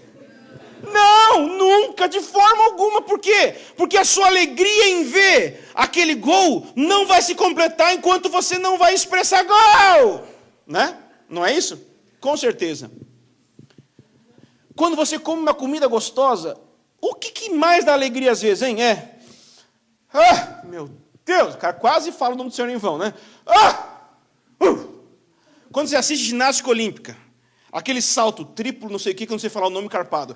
Não, nunca, de forma alguma. Por quê? Porque a sua alegria em ver aquele gol não vai se completar enquanto você não vai expressar gol. Né? Não é isso? Com certeza. Quando você come uma comida gostosa, o que mais dá alegria às vezes, hein? Meu Deus, o cara quase fala o nome do Senhor em vão, né? Quando você assiste ginástica olímpica, aquele salto triplo, não sei o que, quando você falar o nome carpado.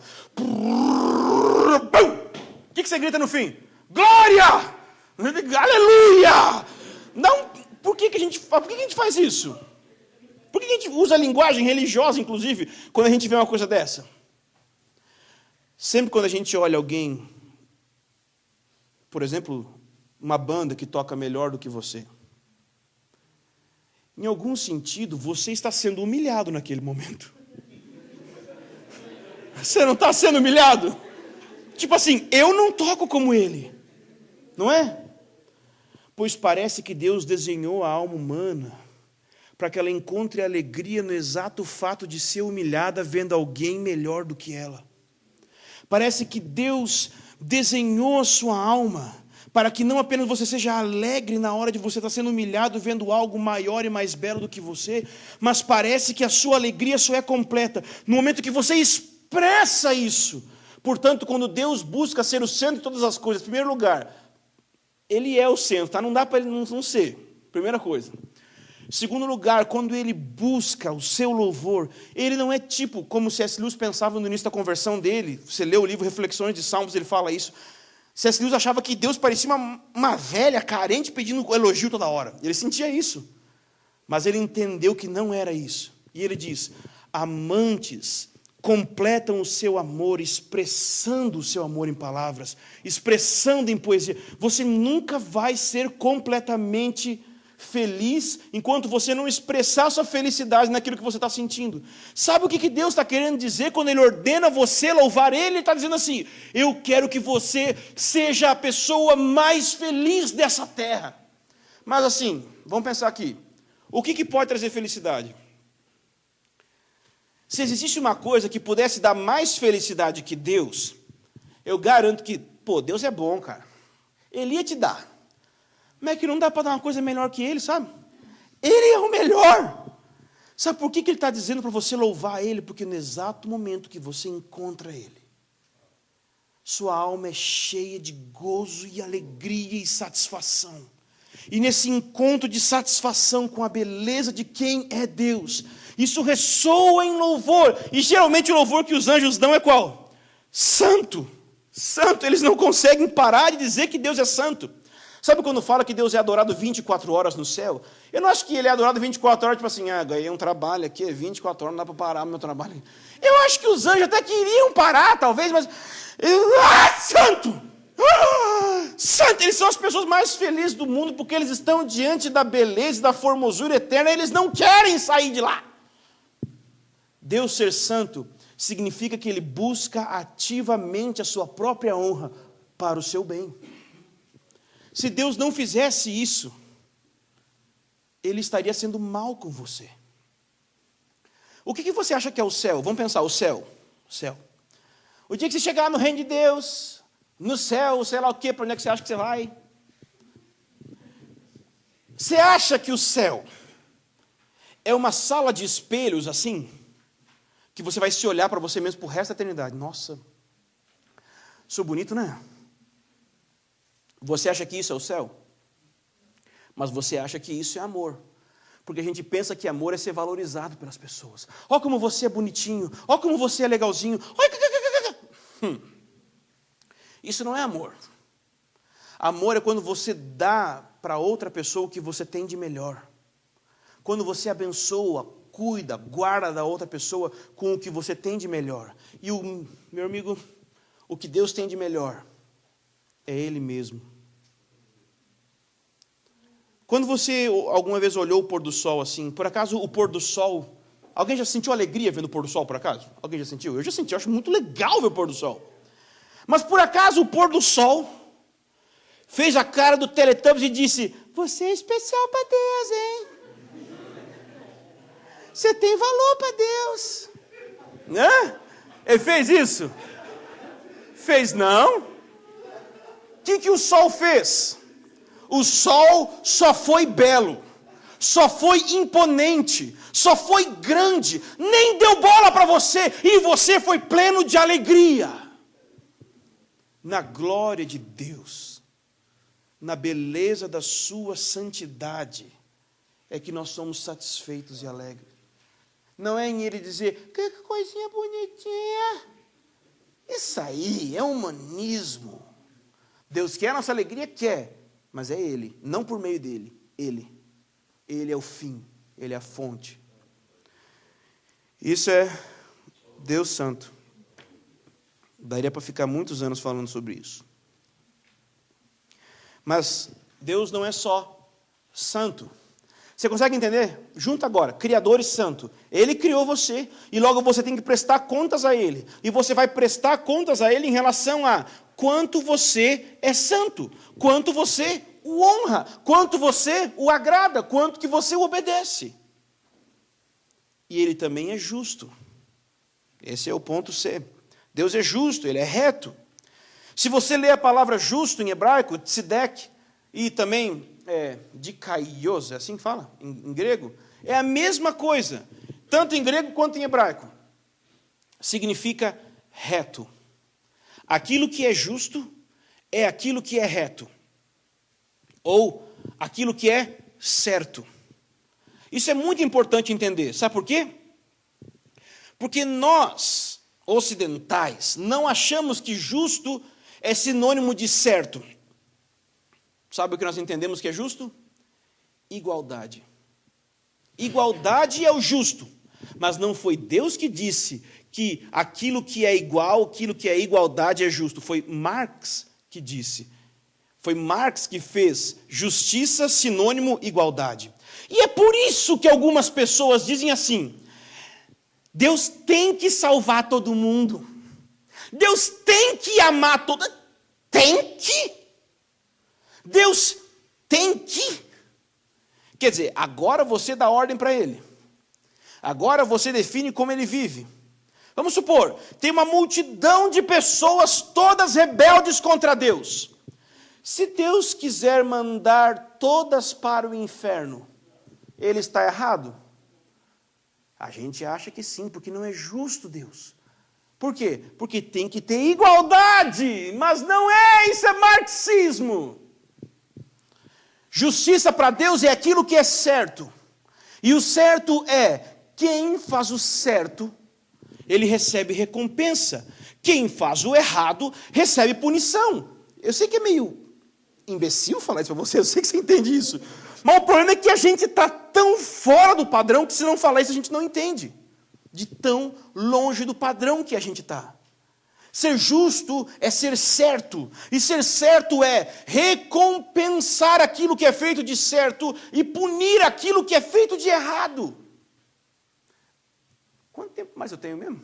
O que você grita no fim? Glória! Aleluia! Não, por que a gente faz isso? Por que a gente usa a linguagem religiosa, inclusive, quando a gente vê uma coisa dessa? Sempre quando a gente olha alguém, por exemplo, uma banda que toca melhor do que você, em algum sentido, você está sendo humilhado naquele momento. Você não está sendo humilhado? Tipo assim, eu não toco como ele. Não é? Pois parece que Deus desenhou a alma humana para que ela encontre alegria no exato fato de ser humilhada vendo alguém melhor do que ela. Parece que Deus desenhou a sua alma para que não apenas você seja alegre na hora de você estar sendo humilhado vendo algo maior e mais belo do que você, mas parece que a sua alegria só é completa no momento que você expressa isso. Portanto, quando Deus busca ser o centro de todas as coisas, em primeiro lugar, Ele é o centro, tá? Não dá para Ele não ser, primeira coisa. Segundo lugar, quando Ele busca o seu louvor, Ele não é tipo, como C.S. Lewis pensava no início da conversão dele, você lê o livro Reflexões de Salmos, ele fala isso, C.S. Lewis achava que Deus parecia uma velha carente pedindo elogio toda hora, ele sentia isso, mas ele entendeu que não era isso, e ele diz, amantes completam o seu amor, expressando o seu amor em palavras, expressando em poesia. Você nunca vai ser completamente feliz enquanto você não expressar sua felicidade naquilo que você está sentindo. Sabe o que Deus está querendo dizer quando Ele ordena você louvar Ele? Ele está dizendo assim, eu quero que você seja a pessoa mais feliz dessa terra. Mas assim, vamos pensar aqui, o que pode trazer felicidade? Se existisse uma coisa que pudesse dar mais felicidade que Deus, eu garanto que, Deus é bom, cara. Ele ia te dar. Mas é que não dá para dar uma coisa melhor que Ele, sabe? Ele é o melhor. Sabe por que Ele está dizendo para você louvar Ele? Porque no exato momento que você encontra Ele, sua alma é cheia de gozo e alegria e satisfação. E nesse encontro de satisfação com a beleza de quem é Deus, isso ressoa em louvor. E geralmente o louvor que os anjos dão é qual? Santo. Santo. Eles não conseguem parar de dizer que Deus é santo. Sabe quando fala que Deus é adorado 24 horas no céu? Eu não acho que Ele é adorado 24 horas, tipo assim, ganhei um trabalho aqui, 24 horas, não dá para parar o meu trabalho. Eu acho que os anjos até queriam parar, talvez, mas... santo! Santo! Eles são as pessoas mais felizes do mundo, porque eles estão diante da beleza e da formosura eterna, eles não querem sair de lá. Deus ser santo significa que Ele busca ativamente a sua própria honra para o seu bem. Se Deus não fizesse isso, Ele estaria sendo mal com você. O que você acha que é o céu? Vamos pensar, o céu. O céu. O dia que você chegar no reino de Deus, no céu, sei lá o quê, para onde é que você acha que você vai? Você acha que o céu é uma sala de espelhos assim? Que você vai se olhar para você mesmo por resto da eternidade. Nossa, sou bonito, né? Você acha que isso é o céu? Mas você acha que isso é amor. Porque a gente pensa que amor é ser valorizado pelas pessoas. Olha como você é bonitinho. Olha como você é legalzinho. Isso não é amor. Amor é quando você dá para outra pessoa o que você tem de melhor. Quando você abençoa, cuida, guarda da outra pessoa com o que você tem de melhor. E meu amigo, o que Deus tem de melhor é Ele mesmo. Quando você alguma vez olhou o pôr do sol assim, por acaso o pôr do sol, alguém já sentiu alegria vendo o pôr do sol, por acaso? Alguém já sentiu? Eu já senti, eu acho muito legal ver o pôr do sol. Mas por acaso o pôr do sol fez a cara do Teletubbies e disse, você é especial para Deus, hein? Você tem valor para Deus. Né? Ele fez isso? Fez não. O que o sol fez? O sol só foi belo, só foi imponente, só foi grande, nem deu bola para você, e você foi pleno de alegria. Na glória de Deus, na beleza da sua santidade, é que nós somos satisfeitos e alegres. Não é em Ele dizer, que coisinha bonitinha. Isso aí é humanismo. Deus quer a nossa alegria? Quer, mas é Ele, não por meio dele, Ele. Ele é o fim, Ele é a fonte. Isso é Deus Santo. Daria para ficar muitos anos falando sobre isso. Mas Deus não é só santo. Você consegue entender? Junta agora, Criador e Santo. Ele criou você, e logo você tem que prestar contas a Ele. E você vai prestar contas a Ele em relação a quanto você é santo, quanto você o honra, quanto você o agrada, quanto que você o obedece. E Ele também é justo. Esse é o ponto C. Deus é justo, Ele é reto. Se você ler a palavra justo em hebraico, tzedek, e também dikaios, é assim que fala, em grego, é a mesma coisa, tanto em grego quanto em hebraico. Significa reto. Aquilo que é justo é aquilo que é reto. Ou aquilo que é certo. Isso é muito importante entender. Sabe por quê? Porque nós, ocidentais, não achamos que justo é sinônimo de certo. Sabe o que nós entendemos que é justo? Igualdade. Igualdade é o justo. Mas não foi Deus que disse que aquilo que é igual, aquilo que é igualdade é justo. Foi Marx que disse. Foi Marx que fez justiça sinônimo igualdade. E é por isso que algumas pessoas dizem assim: Deus tem que salvar todo mundo. Deus tem que amar todo mundo. Tem que? Deus tem que? Quer dizer, agora você dá ordem para Ele. Agora você define como Ele vive. Vamos supor, tem uma multidão de pessoas todas rebeldes contra Deus. Se Deus quiser mandar todas para o inferno, Ele está errado? A gente acha que sim, porque não é justo Deus. Por quê? Porque tem que ter igualdade, mas não é, isso é marxismo. Justiça para Deus é aquilo que é certo. E o certo é, quem faz o certo, ele recebe recompensa. Quem faz o errado, recebe punição. Eu sei que é meio imbecil falar isso para você, eu sei que você entende isso. Mas o problema é que a gente está tão fora do padrão que se não falar isso a gente não entende. De tão longe do padrão que a gente está. Ser justo é ser certo. E ser certo é recompensar aquilo que é feito de certo e punir aquilo que é feito de errado. Quanto tempo mais eu tenho mesmo?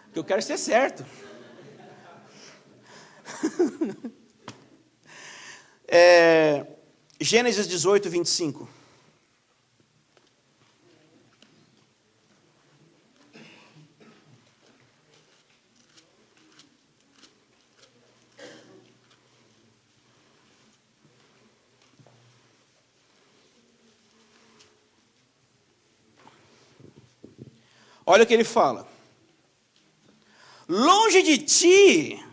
Porque eu quero ser certo. Gênesis 18, 25. Olha o que ele fala. Longe de ti,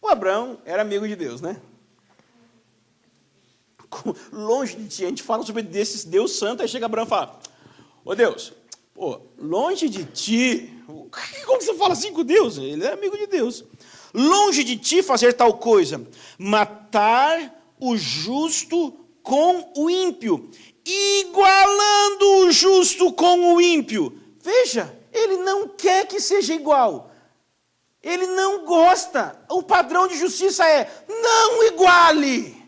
o Abraão era amigo de Deus, né? Longe de ti, a gente fala sobre esse Deus santo, aí chega Abraão e fala: ô Deus, longe de ti, como você fala assim com Deus? Ele é amigo de Deus. Longe de ti fazer tal coisa, matar o justo com o ímpio, igualando o justo com o ímpio. Veja, ele não quer que seja igual. Ele não gosta. O padrão de justiça é: não iguale.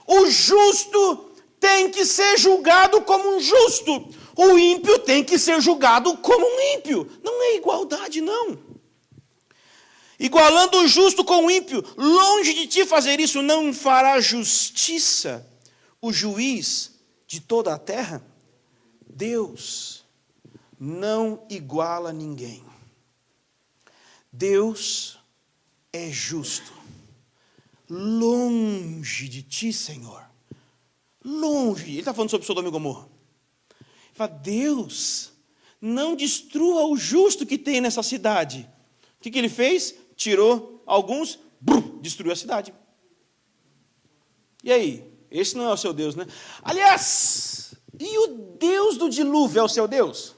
O justo tem que ser julgado como um justo. O ímpio tem que ser julgado como um ímpio. Não é igualdade, não. Igualando o justo com o ímpio, longe de ti fazer isso, não fará justiça o juiz de toda a terra? Deus não iguala ninguém. Deus é justo. Longe de ti, Senhor. Longe. Ele está falando sobre Sodoma e Gomorra. Ele fala: Deus, não destrua o justo que tem nessa cidade. O que ele fez? Tirou alguns, destruiu a cidade. E aí? Esse não é o seu Deus, né? Aliás, e o Deus do dilúvio é o seu Deus?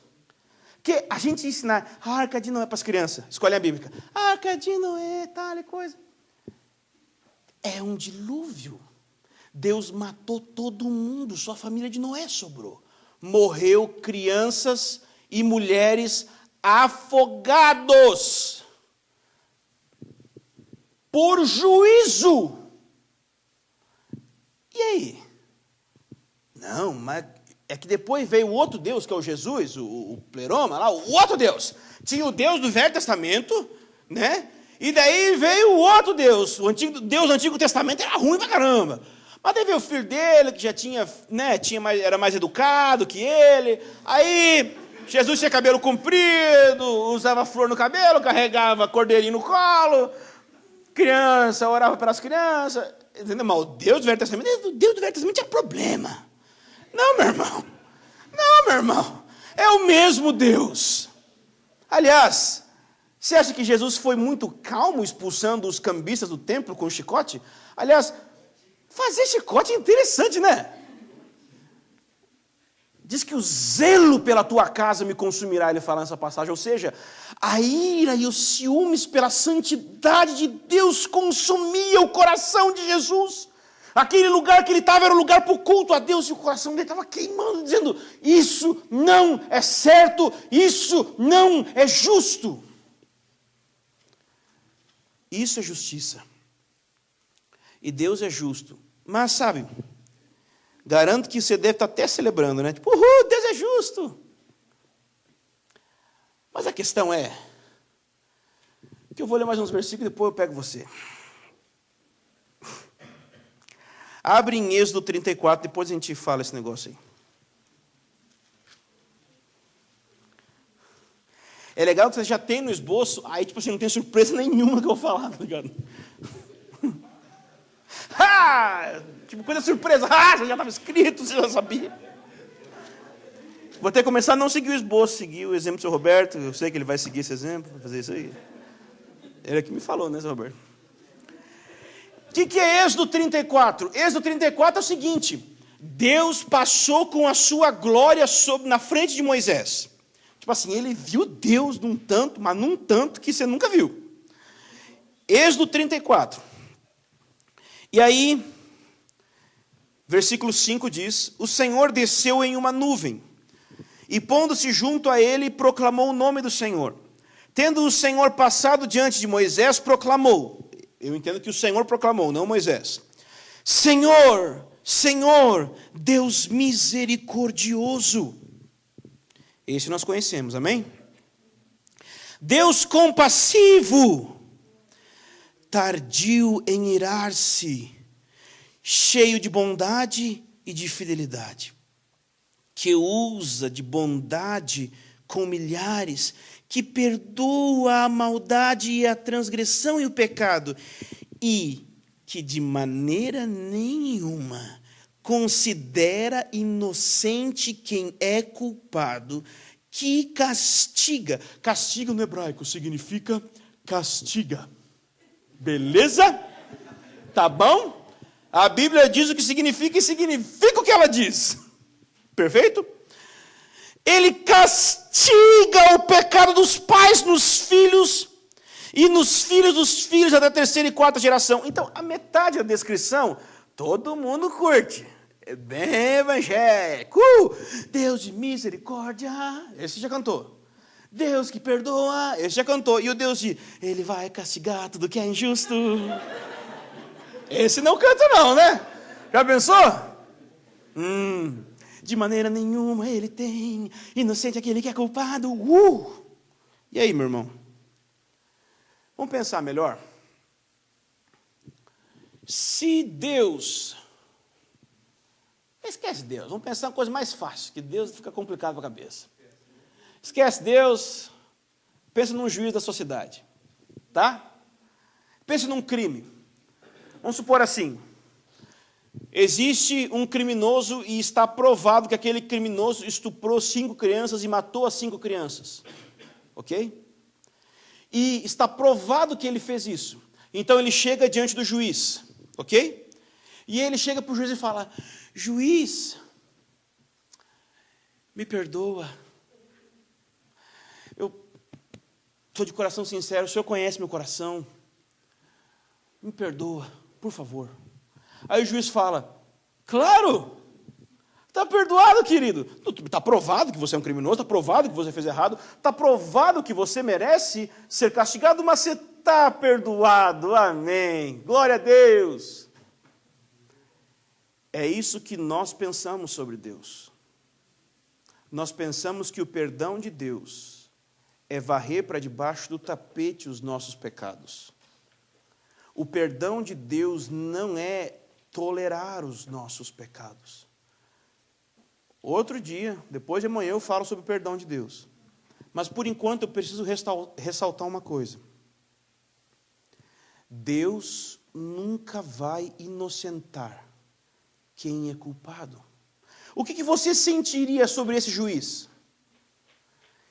Porque a gente ensinar a Arca de Noé para as crianças, escolhe a Bíblia. A Arca de Noé, tal e coisa. É um dilúvio. Deus matou todo mundo, só a família de Noé sobrou. Morreu crianças e mulheres afogados por juízo. E aí? Não, mas é que depois veio o outro Deus, que é o Jesus, o pleroma lá, o outro Deus. Tinha o Deus do Velho Testamento, né? E daí veio o outro Deus. O Deus do Antigo Testamento era ruim pra caramba. Mas daí veio o filho dele, que já tinha, né, era mais educado que ele. Aí Jesus tinha cabelo comprido, usava flor no cabelo, carregava cordeirinho no colo, criança, orava pelas crianças. Entendeu? Mas o Deus do Velho Testamento tinha problema. Não, meu irmão. Não, meu irmão. É o mesmo Deus. Aliás, você acha que Jesus foi muito calmo expulsando os cambistas do templo com chicote? Aliás, fazer chicote é interessante, né? Diz que o zelo pela tua casa me consumirá, ele fala nessa passagem. Ou seja, a ira e os ciúmes pela santidade de Deus consumia o coração de Jesus. Aquele lugar que ele estava era um lugar para o culto a Deus, e o coração dele estava queimando, dizendo, isso não é certo, isso não é justo. Isso é justiça. E Deus é justo. Mas, sabe, garanto que você deve estar até celebrando, né? Tipo, Deus é justo. Mas a questão é, que eu vou ler mais uns versículos e depois eu pego você. Abre em Êxodo 34, depois a gente fala esse negócio aí. É legal que você já tem no esboço, aí tipo assim, não tem surpresa nenhuma que eu vou falar, tá ligado? Tipo, coisa surpresa, você já estava escrito, você já sabia. Vou ter que começar a não seguir o esboço, seguir o exemplo do seu Roberto, eu sei que ele vai seguir esse exemplo, vai fazer isso aí. Ele é que me falou, né, seu Roberto? O que é Êxodo 34? Êxodo 34 é o seguinte, Deus passou com a sua glória na frente de Moisés. Tipo assim, ele viu Deus num tanto, mas num tanto que você nunca viu. Êxodo 34. E aí, versículo 5 diz, o Senhor desceu em uma nuvem, e pondo-se junto a ele, proclamou o nome do Senhor. Tendo o Senhor passado diante de Moisés, proclamou. Eu entendo que o Senhor proclamou, não Moisés. Senhor, Senhor, Deus misericordioso. Esse nós conhecemos, amém? Deus compassivo, tardio em irar-se, cheio de bondade e de fidelidade, que usa de bondade com milhares, que perdoa a maldade e a transgressão e o pecado, e que de maneira nenhuma considera inocente quem é culpado, que castiga. Castiga no hebraico significa castiga. Beleza? Tá bom? A Bíblia diz o que significa e significa o que ela diz. Perfeito? Ele castiga o pecado dos pais nos filhos e nos filhos dos filhos até a terceira e quarta geração. Então, a metade da descrição, todo mundo curte. É bem evangélico. Deus de misericórdia. Esse já cantou. Deus que perdoa. Esse já cantou. E o Deus de, ele vai castigar tudo que é injusto. Esse não canta não, né? Já pensou? De maneira nenhuma ele tem, inocente aquele que é culpado. E aí, meu irmão? Vamos pensar melhor? Se Deus... Esquece Deus, vamos pensar uma coisa mais fácil, que Deus fica complicado para a cabeça. Esquece Deus, pensa num juiz da sociedade. Tá? Pensa num crime. Vamos supor assim... Existe um criminoso e está provado que aquele criminoso estuprou 5 crianças e matou as 5 crianças. Ok? E está provado que ele fez isso. Então ele chega diante do juiz. Ok? E ele chega para o juiz e fala, juiz, me perdoa. estou de coração sincero, o Senhor conhece meu coração, me perdoa, por favor. Aí o juiz fala, claro, está perdoado, querido. Está provado que você é um criminoso, está provado que você fez errado, está provado que você merece ser castigado, mas você está perdoado, amém, glória a Deus. É isso que nós pensamos sobre Deus. Nós pensamos que o perdão de Deus é varrer para debaixo do tapete os nossos pecados. O perdão de Deus não é tolerar os nossos pecados. Outro dia, depois de amanhã, eu falo sobre o perdão de Deus. Mas, por enquanto, eu preciso ressaltar uma coisa. Deus nunca vai inocentar quem é culpado. O que você sentiria sobre esse juiz?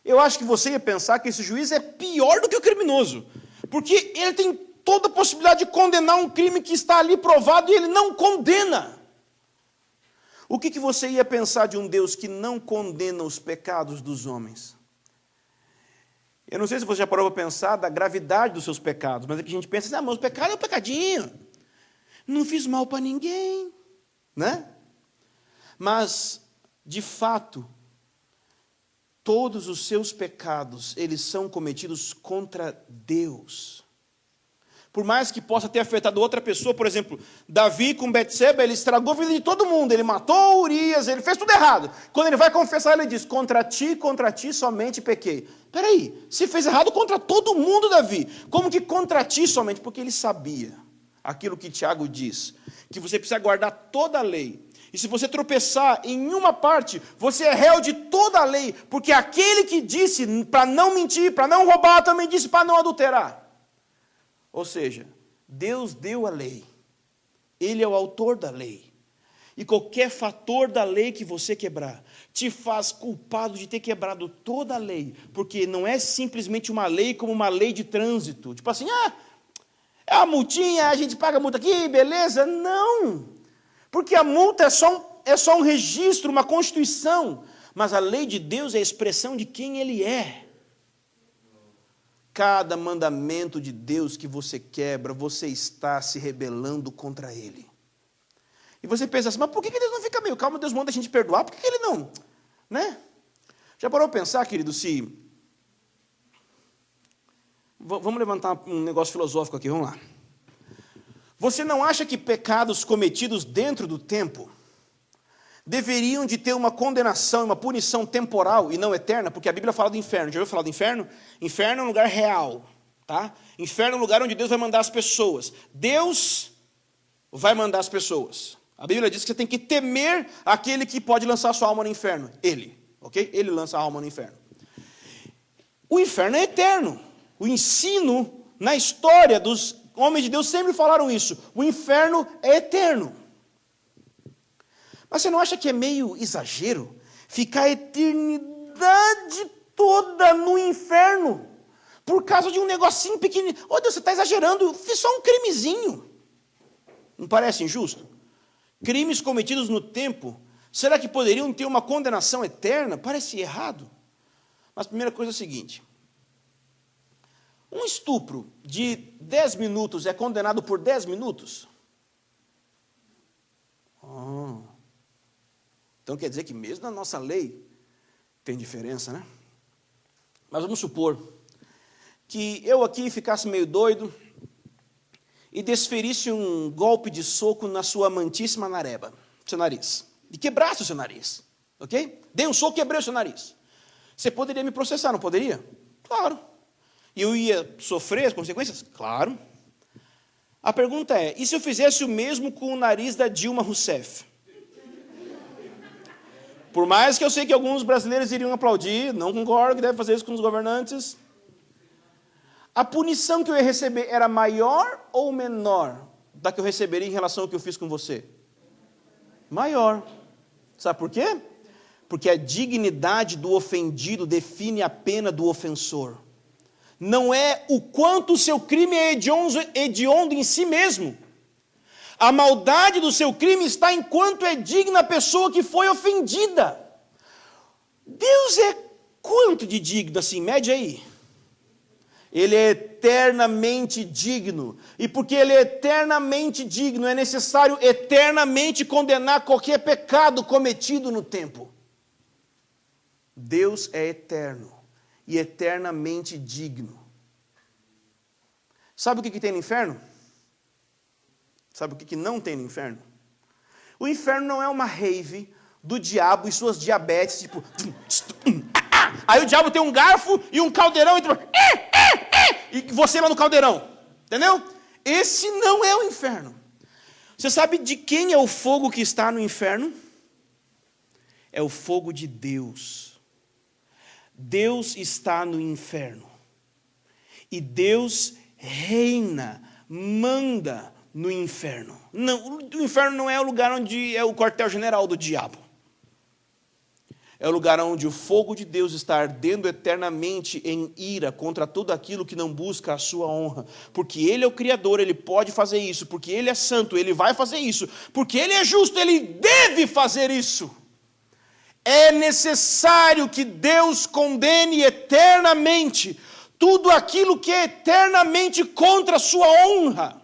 Eu acho que você ia pensar que esse juiz é pior do que o criminoso, porque ele tem toda a possibilidade de condenar um crime que está ali provado e ele não condena. O que você ia pensar de um Deus que não condena os pecados dos homens? Eu não sei se você já parou para pensar da gravidade dos seus pecados, mas é que a gente pensa assim, mas o pecado é um pecadinho, não fiz mal para ninguém, né? Mas, de fato, todos os seus pecados, eles são cometidos contra Deus. Por mais que possa ter afetado outra pessoa, por exemplo, Davi com Betseba, ele estragou a vida de todo mundo, ele matou Urias, ele fez tudo errado. Quando ele vai confessar, ele diz, contra ti somente pequei. Espera aí, se fez errado contra todo mundo, Davi, como que contra ti somente? Porque ele sabia aquilo que Tiago diz, que você precisa guardar toda a lei. E se você tropeçar em uma parte, você é réu de toda a lei, porque aquele que disse para não mentir, para não roubar, também disse para não adulterar. Ou seja, Deus deu a lei, Ele é o autor da lei, e qualquer fator da lei que você quebrar, te faz culpado de ter quebrado toda a lei, porque não é simplesmente uma lei como uma lei de trânsito, tipo assim, é uma multinha, a gente paga a multa aqui, beleza? Não, porque a multa é só um registro, uma constituição, mas a lei de Deus é a expressão de quem Ele é. Cada mandamento de Deus que você quebra, você está se rebelando contra Ele. E você pensa assim, mas por que Deus não fica meio calmo? Deus manda a gente perdoar, por que Ele não? Né? Já parou para pensar, querido, se... Vamos levantar um negócio filosófico aqui, vamos lá. Você não acha que pecados cometidos dentro do tempo deveriam de ter uma condenação, uma punição temporal e não eterna? Porque a Bíblia fala do inferno. Já ouviu falar do inferno? Inferno é um lugar real, tá? Inferno é um lugar onde Deus vai mandar as pessoas. Deus vai mandar as pessoas. A Bíblia diz que você tem que temer aquele que pode lançar a sua alma no inferno. Ele, ok? Ele lança a alma no inferno. O inferno é eterno. O ensino na história dos homens de Deus sempre falaram isso. O inferno é eterno. Mas você não acha que é meio exagero ficar a eternidade toda no inferno por causa de um negocinho pequenininho? Ô Deus, você está exagerando, eu fiz só um crimezinho. Não parece injusto? Crimes cometidos no tempo, será que poderiam ter uma condenação eterna? Parece errado. Mas a primeira coisa é a seguinte. Um estupro de 10 minutos é condenado por 10 minutos? Então quer dizer que mesmo na nossa lei tem diferença, né? Mas vamos supor que eu aqui ficasse meio doido e desferisse um golpe de soco na sua amantíssima nareba, seu nariz, e quebrasse o seu nariz, ok? Dei um soco, quebrei o seu nariz. Você poderia me processar, não poderia? Claro. E eu ia sofrer as consequências? Claro. A pergunta é, e se eu fizesse o mesmo com o nariz da Dilma Rousseff? Por mais que eu sei que alguns brasileiros iriam aplaudir, não concordo que deve fazer isso com os governantes. A punição que eu ia receber era maior ou menor da que eu receberia em relação ao que eu fiz com você? Maior. Sabe por quê? Porque a dignidade do ofendido define a pena do ofensor. Não é o quanto o seu crime é hediondo em si mesmo. A maldade do seu crime está enquanto é digna a pessoa que foi ofendida. Deus é quanto de digno assim? Mede aí. Ele é eternamente digno. E porque Ele é eternamente digno, é necessário eternamente condenar qualquer pecado cometido no tempo. Deus é eterno e eternamente digno. Sabe o que tem no inferno? Sabe o que não tem no inferno? O inferno não é uma rave do diabo e suas diabetes, tipo... Aí o diabo tem um garfo e um caldeirão e você lá no caldeirão. Entendeu? Esse não é o inferno. Você sabe de quem é o fogo que está no inferno? É o fogo de Deus. Deus está no inferno. E Deus reina, manda no inferno. Não, o inferno não é o lugar onde é o quartel-general do diabo. É o lugar onde o fogo de Deus está ardendo eternamente em ira contra tudo aquilo que não busca a sua honra. Porque Ele é o Criador, Ele pode fazer isso. Porque Ele é santo, Ele vai fazer isso. Porque Ele é justo, Ele deve fazer isso. É necessário que Deus condene eternamente tudo aquilo que é eternamente contra a sua honra.